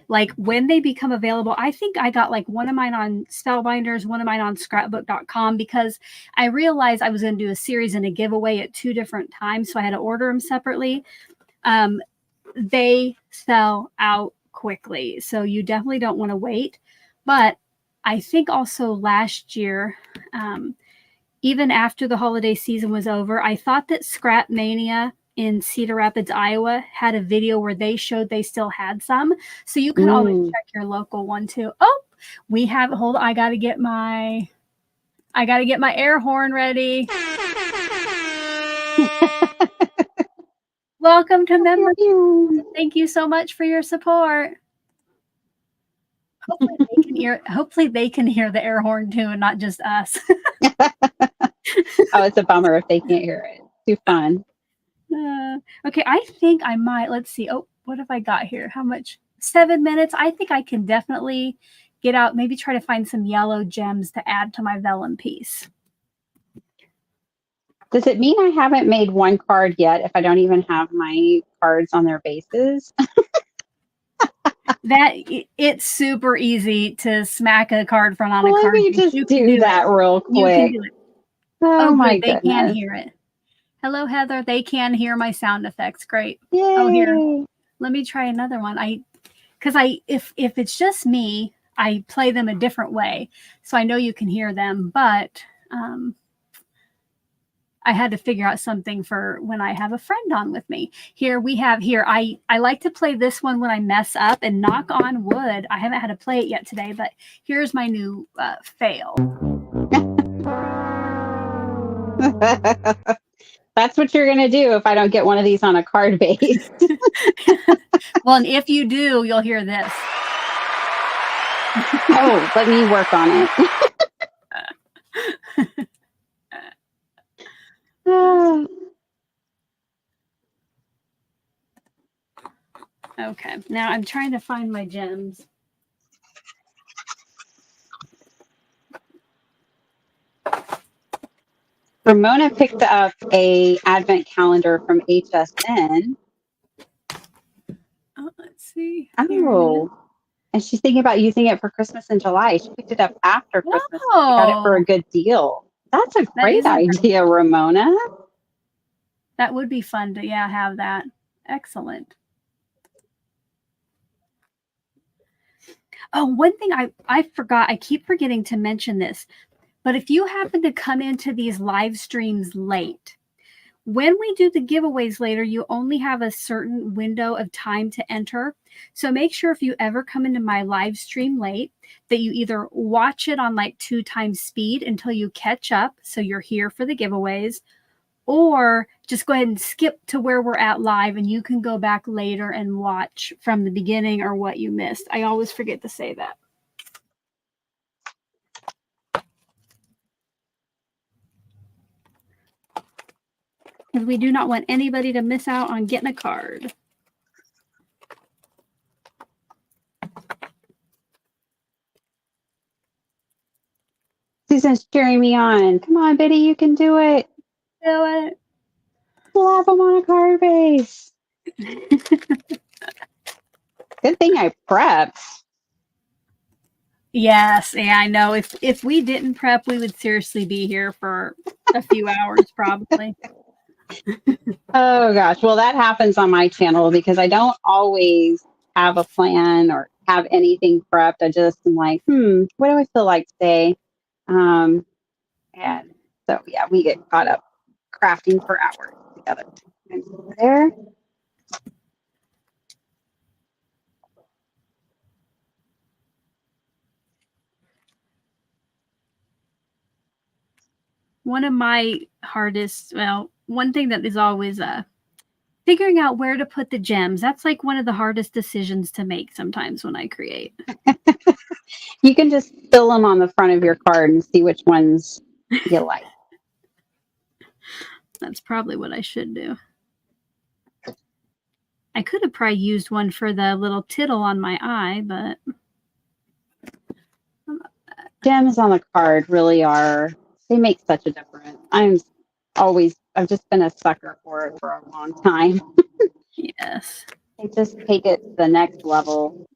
Like when they become available, I think I got like one of mine on Spellbinders, one of mine on scrapbook.com because I realized I was going to do a series and a giveaway at 2 different times. So I had to order them separately. They sell out quickly. So you definitely don't want to wait. But I think also last year, even after the holiday season was over, I thought that Scrap Mania in Cedar Rapids, Iowa had a video where they showed they still had some. So you can always check your local one too. Oh, we have, hold on, I gotta get my air horn ready. Welcome to members. Thank you so much for your support. Hopefully they can hear the air horn too and not just us. Oh, it's a bummer if they can't hear it. Too fun. Okay, I think I might. Let's see. Oh, what have I got here? How much? 7 minutes. I think I can definitely get out, maybe try to find some yellow gems to add to my vellum piece. Does it mean I haven't made one card yet if I don't even have my cards on their bases? It's super easy to smack a card front on a Let card me base. just You can do do that it. real You can quick. do it. Oh my good. They can goodness. hear it. Hello, Heather. They can hear my sound effects. Great. Yay. Oh, here. Let me try another one. If it's just me, I play them a different way, so I know you can hear them. But I had to figure out something for when I have a friend on with me. I like to play this one when I mess up, and knock on wood, I haven't had to play it yet today, but here's my new fail. That's what you're going to do if I don't get one of these on a card base. Well, and if you do, you'll hear this. Oh, let me work on it. Okay, now I'm trying to find my gems. Ramona picked up a advent calendar from HSN. Oh, let's see. Oh, and she's thinking about using it for Christmas in July. She picked it up after Christmas. She got it for a good deal. That's a great idea, Ramona. That would be fun to, have that. Excellent. Oh, one thing I forgot, I keep forgetting to mention this, but if you happen to come into these live streams late, when we do the giveaways later, you only have a certain window of time to enter. So make sure if you ever come into my live stream late that you either watch it on like 2 times speed until you catch up, so you're here for the giveaways, or just go ahead and skip to where we're at live and you can go back later and watch from the beginning or what you missed. I always forget to say that. Because we do not want anybody to miss out on getting a card. Susan's cheering me on. Come on, Biddy, you can do it. Do it. We'll have them on a card base. Good thing I prepped. Yes, yeah, I know. If we didn't prep, we would seriously be here for a few hours, probably. Oh gosh, well that happens on my channel because I don't always have a plan or have anything prepped. I just am like, what do I feel like today? And so yeah, we get caught up crafting for hours together. And there. One of my hardest, one thing that is always figuring out where to put the gems. That's like one of the hardest decisions to make sometimes when I create. You can just fill them on the front of your card and see which ones you like. That's probably what I should do. I could have probably used one for the little tittle on my eye, but Gems on the card really they make such a difference. I've just been a sucker for it for a long time. Yes. They just take it to the next level.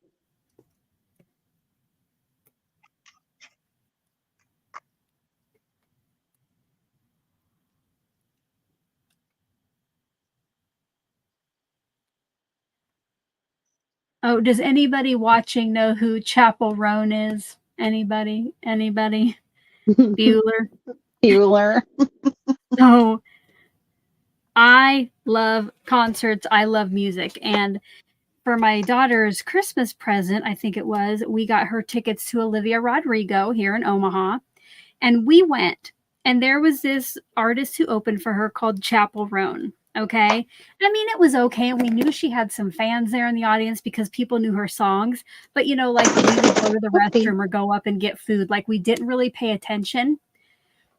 Oh, does anybody watching know who Chapel Roan is? Anybody? Bueller? Bueller. So I love concerts. I love music. And for my daughter's Christmas present, I think it was, we got her tickets to Olivia Rodrigo here in Omaha. And we went. And there was this artist who opened for her called Chapel Roan. Okay. I mean, it was okay. And we knew she had some fans there in the audience because people knew her songs. But, like we would go to the restroom or go up and get food. Like we didn't really pay attention.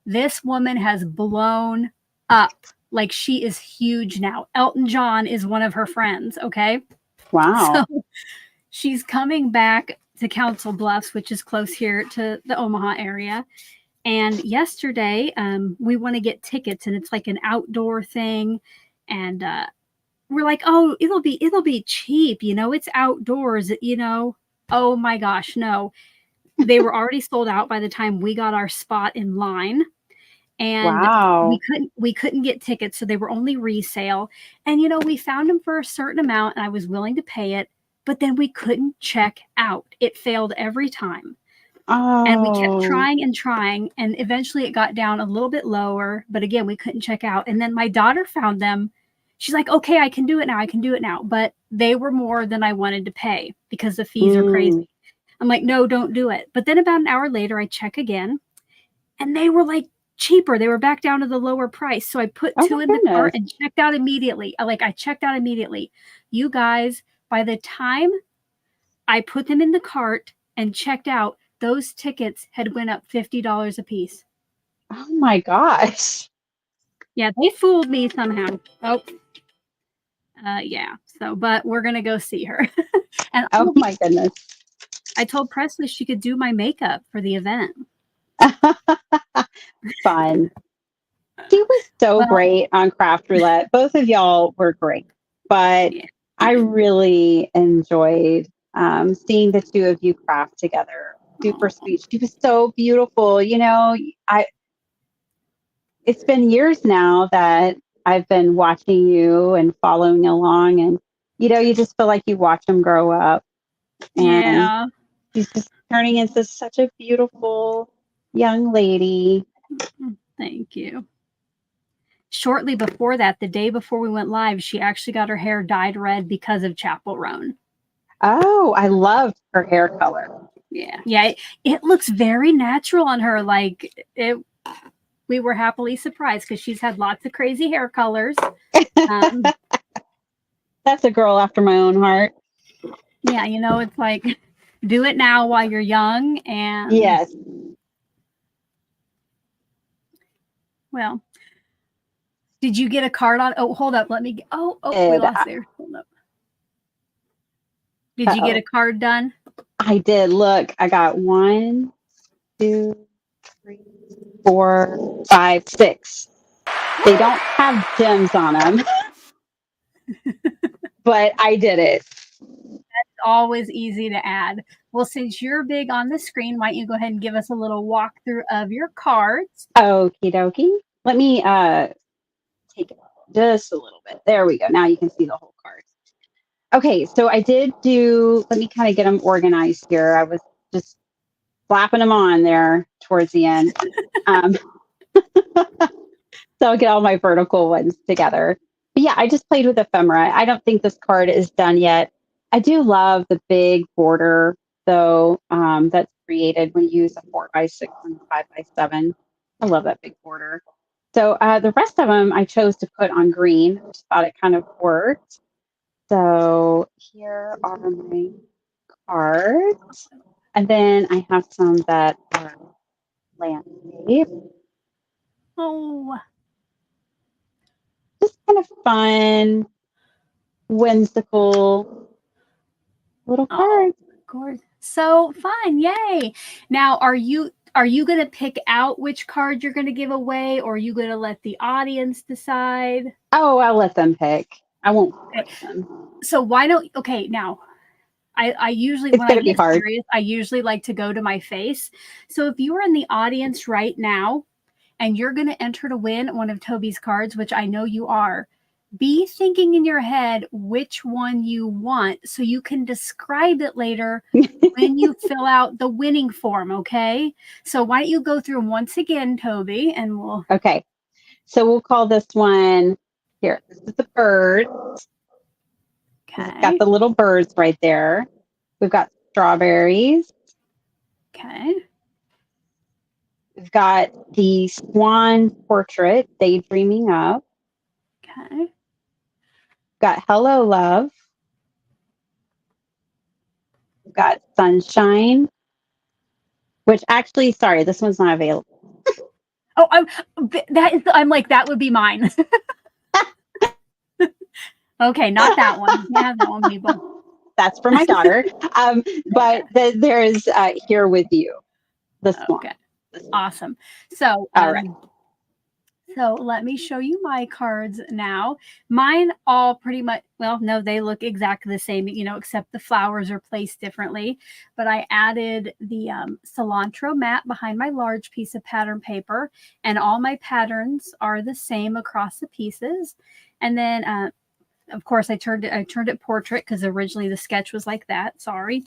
This woman has blown up. Like she is huge now. Elton John is one of her friends. Okay. Wow. So she's coming back to Council Bluffs, which is close here to the Omaha area. And yesterday, we want to get tickets, and it's like an outdoor thing. And we're like, oh, it'll be cheap, it's outdoors, Oh my gosh, no. They were already sold out by the time we got our spot in line. And Wow. we couldn't get tickets, so they were only resale. And we found them for a certain amount, and I was willing to pay it, but then we couldn't check out. It failed every time. And we kept Oh. trying and trying, and eventually it got down a little bit lower, but again, we couldn't check out. And then my daughter found them. She's like, "Okay, I can do it now. I can do it now." But they were more than I wanted to pay because the fees are crazy. I'm like, "No, don't do it." But then about an hour later, I check again, and they were like cheaper. They were back down to the lower price. So I put Oh two my in the cart goodness. and checked out immediately. I checked out immediately. You guys, by the time I put them in the cart and checked out, those tickets had went up $50 a piece. Oh my gosh. Yeah, they fooled me somehow. Oh, yeah. So, but we're gonna go see her. And Oh my goodness. I told Presley she could do my makeup for the event. Fun. She was so Well, great on Craft Roulette. Both of y'all were great, but yeah, I really enjoyed seeing the two of you craft together. Super sweet. She was so beautiful. It's been years now that I've been watching you and following along, and you just feel like you watch them grow up, and yeah. she's just turning into such a beautiful young lady. Thank you. Shortly before that, the day before we went live, she actually got her hair dyed red because of Chapel Roan. Oh, I loved her hair color. Yeah. It looks very natural on her. Like it. We were happily surprised because she's had lots of crazy hair colors. That's a girl after my own heart. Yeah, it's like do it now while you're young. And Yes. well, did you get a card on? Oh, hold up. Let me get, oh, we lost there. Hold up. Did you get a card done? I did. Look, I got 1, 2, 3, 4, 5, 6. They don't have gems on them, but I did it. It's always easy to add. Well, since you're big on the screen, why don't you go ahead and give us a little walkthrough of your cards? Okie dokie. Let me take it just a little bit. There we go. Now you can see the whole card. Okay, so I did let me kind of get them organized here. I was just slapping them on there towards the end. So I'll get all my vertical ones together. But yeah, I just played with ephemera. I don't think this card is done yet. I do love the big border, though, that's created when you use a 4x6 and 5x7. I love that big border. So the rest of them I chose to put on green. I just thought it kind of worked. So here are my cards. And then I have some that are landscape. Oh, Just kind of fun, whimsical little cards. of course. So fun. Yay. Now, are you going to pick out which card you're going to give away, or are you going to let the audience decide? Oh, I'll let them pick. I won't force them. So why don't, okay, now I usually, It's when I going to be get hard. serious, I usually like to go to my face. So if you are in the audience right now and you're going to enter to win one of Tobey's cards, which I know you are, be thinking in your head which one you want so you can describe it later when you fill out the winning form, okay? So why don't you go through them once again, Tobey, and we'll... Okay. So we'll call this one, here, this is the bird. Okay. It's got the little birds right there. We've got strawberries. Okay. We've got the swan portrait, daydreaming of. Okay. We've got hello, love. We've got sunshine, which actually, sorry, this one's not available. Oh, I'm like, that would be mine. Okay, not that one. Yeah, that one, people. That's for my daughter. But there is Here with You, the swan. Okay. Awesome. So, All right. So let me show you my cards now. Mine all pretty much, well, no, they look exactly the same, except the flowers are placed differently. But I added the cilantro mat behind my large piece of pattern paper, and all my patterns are the same across the pieces. And then of course, I turned it portrait because originally the sketch was like that. Sorry.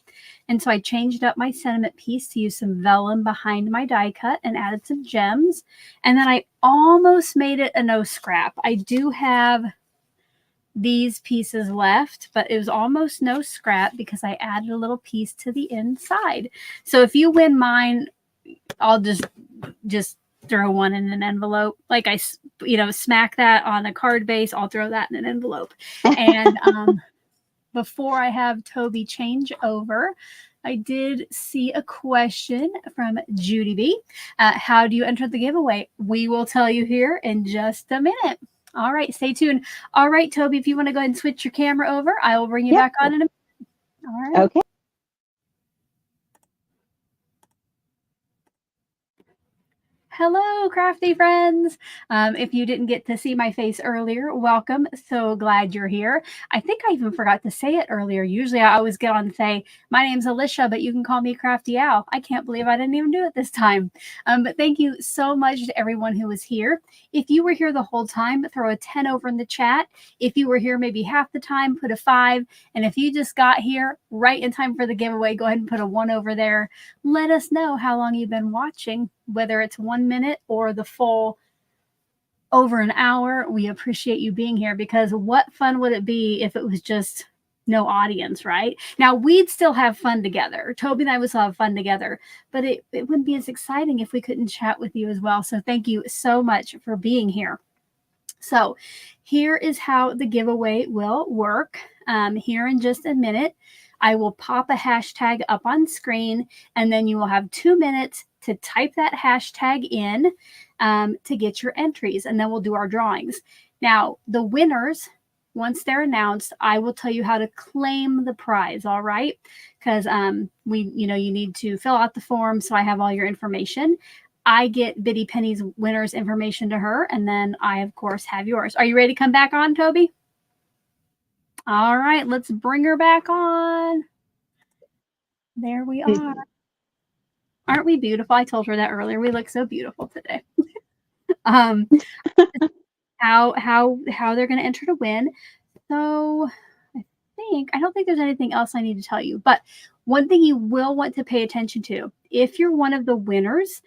And so I changed up my sentiment piece to use some vellum behind my die cut and added some gems. And then I almost made it a no scrap. I do have these pieces left, but it was almost no scrap because I added a little piece to the inside. So if you win mine, I'll just throw one in an envelope. Like I smack that on a card base, I'll throw that in an envelope. And before I have Tobey change over, I did see a question from Judy B. How do you enter the giveaway? We will tell you here in just a minute. All right, stay tuned. All right, Tobey, if you want to go ahead and switch your camera over, I will bring you back on in a minute. All right. Okay. Hello, crafty friends. If you didn't get to see my face earlier, welcome. So glad you're here. I think I even forgot to say it earlier. Usually I always get on and say, my name's Alicia, but you can call me Crafty Al. I can't believe I didn't even do it this time. But thank you so much to everyone who was here. If you were here the whole time, throw a 10 over in the chat. If you were here maybe half the time, put a 5. And if you just got here right in time for the giveaway, go ahead and put a 1 over there. Let us know how long you've been watching, whether it's 1 minute or the full over an hour. We appreciate you being here, because what fun would it be if it was just no audience, right? Now, we'd still have fun together. Tobey and I would still have fun together, but it wouldn't be as exciting if we couldn't chat with you as well. So thank you so much for being here. So here is how the giveaway will work. Here in just a minute, I will pop a hashtag up on screen, and then you will have 2 minutes to type that hashtag in to get your entries, and then we'll do our drawings. Now, the winners, once they're announced, I will tell you how to claim the prize, all right? Because you need to fill out the form, so I have all your information. I get Biddy Penny's winner's information to her, and then I, of course, have yours. Are you ready to come back on, Tobey? All right, let's bring her back on. There we are. Aren't we beautiful? I told her that earlier. We look so beautiful today. How they're going to enter to win. So I don't think there's anything else I need to tell you. But one thing you will want to pay attention to, if you're one of the winners,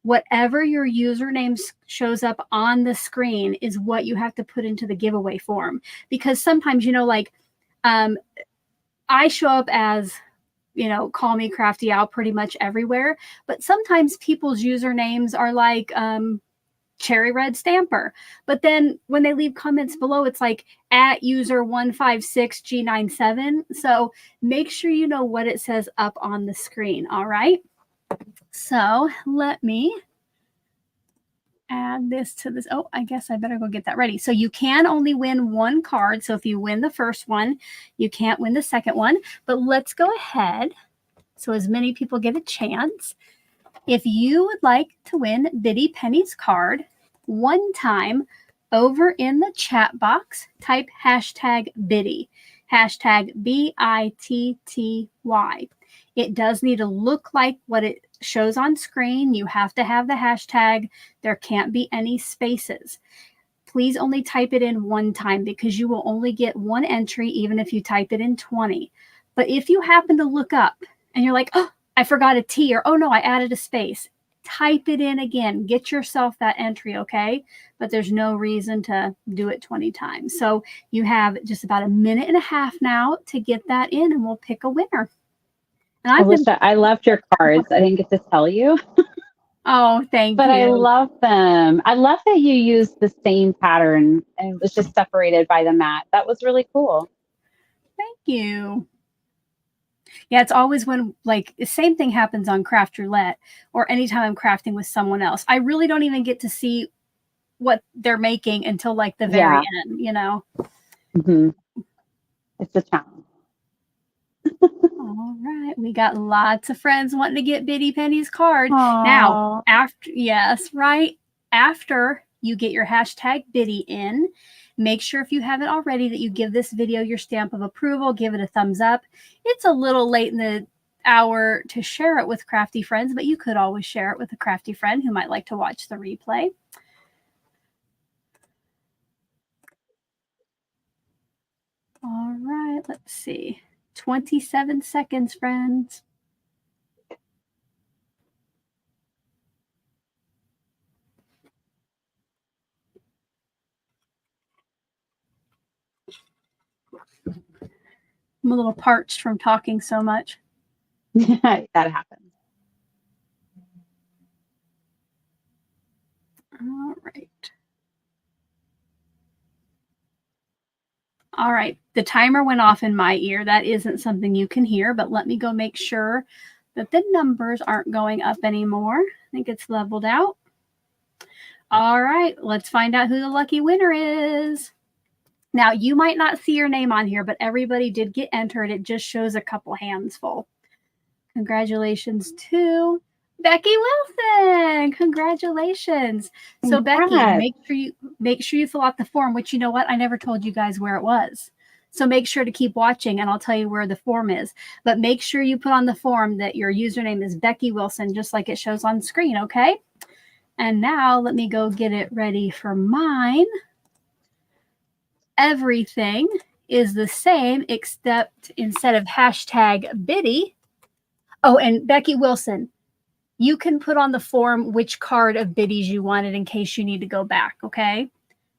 whatever your username shows up on the screen is what you have to put into the giveaway form. Because sometimes, I show up as, call me Crafty Al pretty much everywhere. But sometimes people's usernames are like Cherry Red Stamper. But then when they leave comments below, it's like @user156G97. So make sure you know what it says up on the screen. All right. So let me add this to this. Oh, I guess I better go get that ready. So you can only win 1 card. So if you win the first one, you can't win the second one. But let's go ahead, so as many people get a chance. If you would like to win Biddy Penny's card, one time over in the chat box, type hashtag Biddy, hashtag BITTY. It does need to look like what it shows on screen. You have to have the hashtag. There can't be any spaces. Please only type it in one time, because you will only get 1 entry even if you type it in 20. But if you happen to look up and you're like, oh, I forgot a T, or oh no, I added a space, type it in again. Get yourself that entry, okay? But there's no reason to do it 20 times. So you have just about 1.5 minutes now to get that in, and we'll pick a winner. And Alicia, I loved your cards. I didn't get to tell you. Oh, thank you. But I love them. I love that you used the same pattern and it was just separated by the mat. That was really cool. Thank you. Yeah, it's always when, like, the same thing happens on Craft Roulette or anytime I'm crafting with someone else. I really don't even get to see what they're making until, like, the very end, Mm-hmm. It's a challenge. All right. We got lots of friends wanting to get Biddy Penny's card. Aww. Now, after you get your hashtag Biddy in, make sure if you haven't already that you give this video your stamp of approval, give it a thumbs up. It's a little late in the hour to share it with crafty friends, but you could always share it with a crafty friend who might like to watch the replay. All right, let's see. 27 seconds, friends. I'm a little parched from talking so much. That happens. All right. All right. The timer went off in my ear. That isn't something you can hear, but let me go make sure that the numbers aren't going up anymore. I think it's leveled out. All right. Let's find out who the lucky winner is. Now, you might not see your name on here, but everybody did get entered. It just shows a couple hands full. Congratulations to Becky Wilson. Congratulations. So Becky, make sure you fill out the form, which you know what? I never told you guys where it was. So make sure to keep watching and I'll tell you where the form is. But make sure you put on the form that your username is Becky Wilson, just like it shows on screen, okay? And now let me go get it ready for mine. Everything is the same except instead of hashtag Biddy. Oh, and Becky Wilson, you can put on the form which card of Biddy's you wanted in case you need to go back, okay?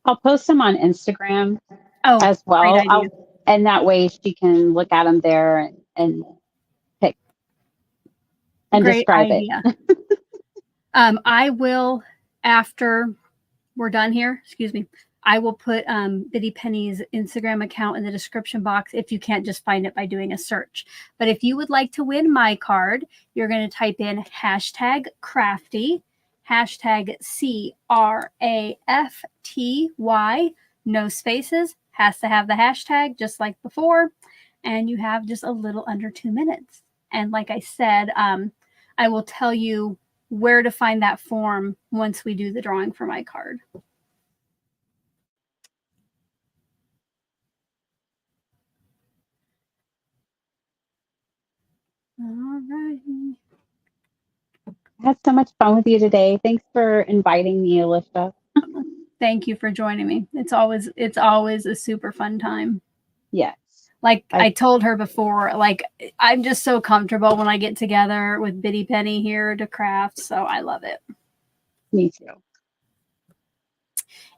I'll post them on Instagram as well. Great idea. And that way she can look at them there and pick and great describe idea. it. I will, after we're done here, excuse me, I will put Biddy Penny's Instagram account in the description box if you can't just find it by doing a search. But if you would like to win my card, you're going to type in hashtag crafty, hashtag CRAFTY, no spaces, has to have the hashtag just like before. And you have just a little under 2 minutes. And like I said, I will tell you where to find that form once we do the drawing for my card. All right. I had so much fun with you today. Thanks for inviting me, Alicia. Thank you for joining me. It's always a super fun time. Yes. Like I told her before, like I'm just so comfortable when I get together with Biddy Penny here to craft. So I love it. Me too.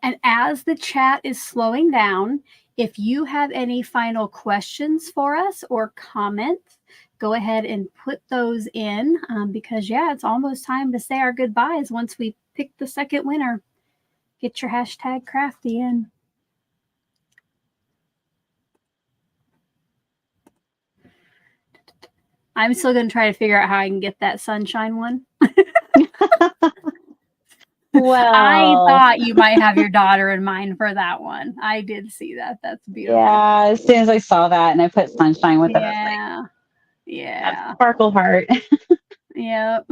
And as the chat is slowing down, if you have any final questions for us or comments, go ahead and put those in because, yeah, it's almost time to say our goodbyes once we pick the second winner. Get your hashtag crafty in. I'm still going to try to figure out how I can get that sunshine one. Well, I thought you might have your daughter in mind for that one. I did see that. That's beautiful. Yeah, as soon as I saw that and I put sunshine with it, I was like, yeah. Sparkle heart. Yep.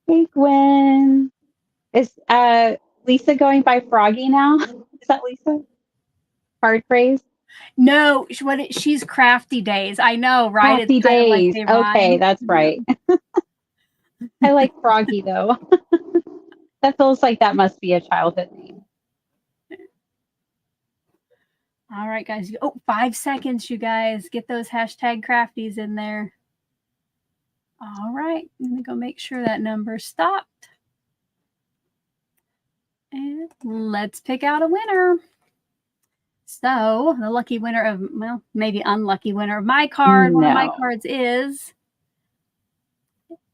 Hey, Gwen. Is Lisa going by Froggy now? Is that Lisa? Hard phrase? No, she's Crafty Days. I know, right? Crafty it's kind Days. of like okay, that's right. I like Froggy though. That feels like that must be a childhood name. All right, guys. 5 seconds, you guys. Get those hashtag crafties in there. All right. I'm going to go make sure that number stopped. And let's pick out a winner. So the lucky winner of, well, maybe unlucky winner of my card, one of my cards is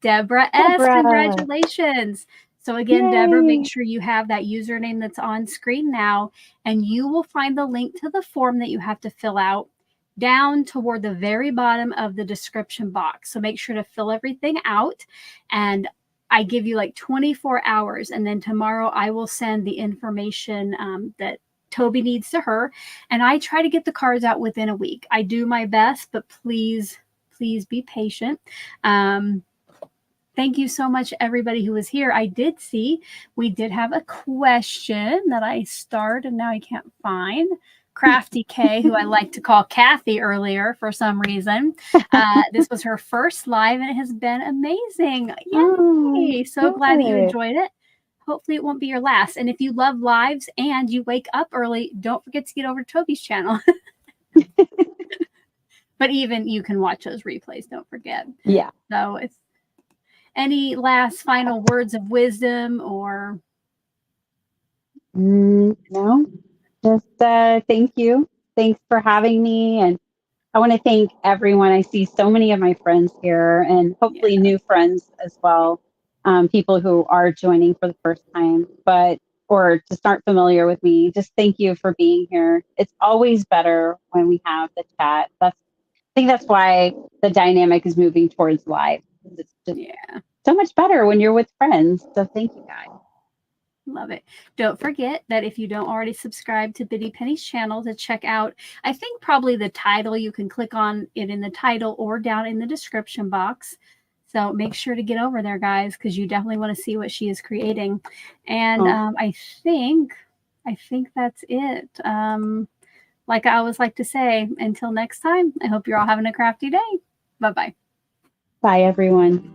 Deborah S. Congratulations. So again, Yay. Deborah, make sure you have that username that's on screen now, and you will find the link to the form that you have to fill out down toward the very bottom of the description box. So make sure to fill everything out, and I give you like 24 hours, and then tomorrow I will send the information that Tobey needs to her. And I try to get the cards out within a week. I do my best, but please be patient. Thank you so much, everybody who was here. I did see we did have a question that I starred and now I can't find. Crafty K, who I like to call Kathy earlier for some reason. This was her first live and it has been amazing. Yay! Oh, So glad that you good. enjoyed it. Hopefully it won't be your last. And if you love lives and you wake up early, don't forget to get over to Tobey's channel. But even you can watch those replays, don't forget. Yeah. So it's any last final words of wisdom or? No, just thank you. Thanks for having me. And I want to thank everyone. I see so many of my friends here and hopefully new friends as well. People who are joining for the first time, or to start familiar with me. Just thank you for being here. It's always better when we have the chat. I think that's why the dynamic is moving towards live. It's just so much better when you're with friends. So thank you guys. Love it. Don't forget that if you don't already subscribe to Biddy Penny's channel, to check out, I think probably the title, you can click on it in the title or down in the description box. So make sure to get over there, guys, because you definitely want to see what she is creating. And I think that's it. Like I always like to say, until next time, I hope you're all having a crafty day. Bye-bye. Bye, everyone.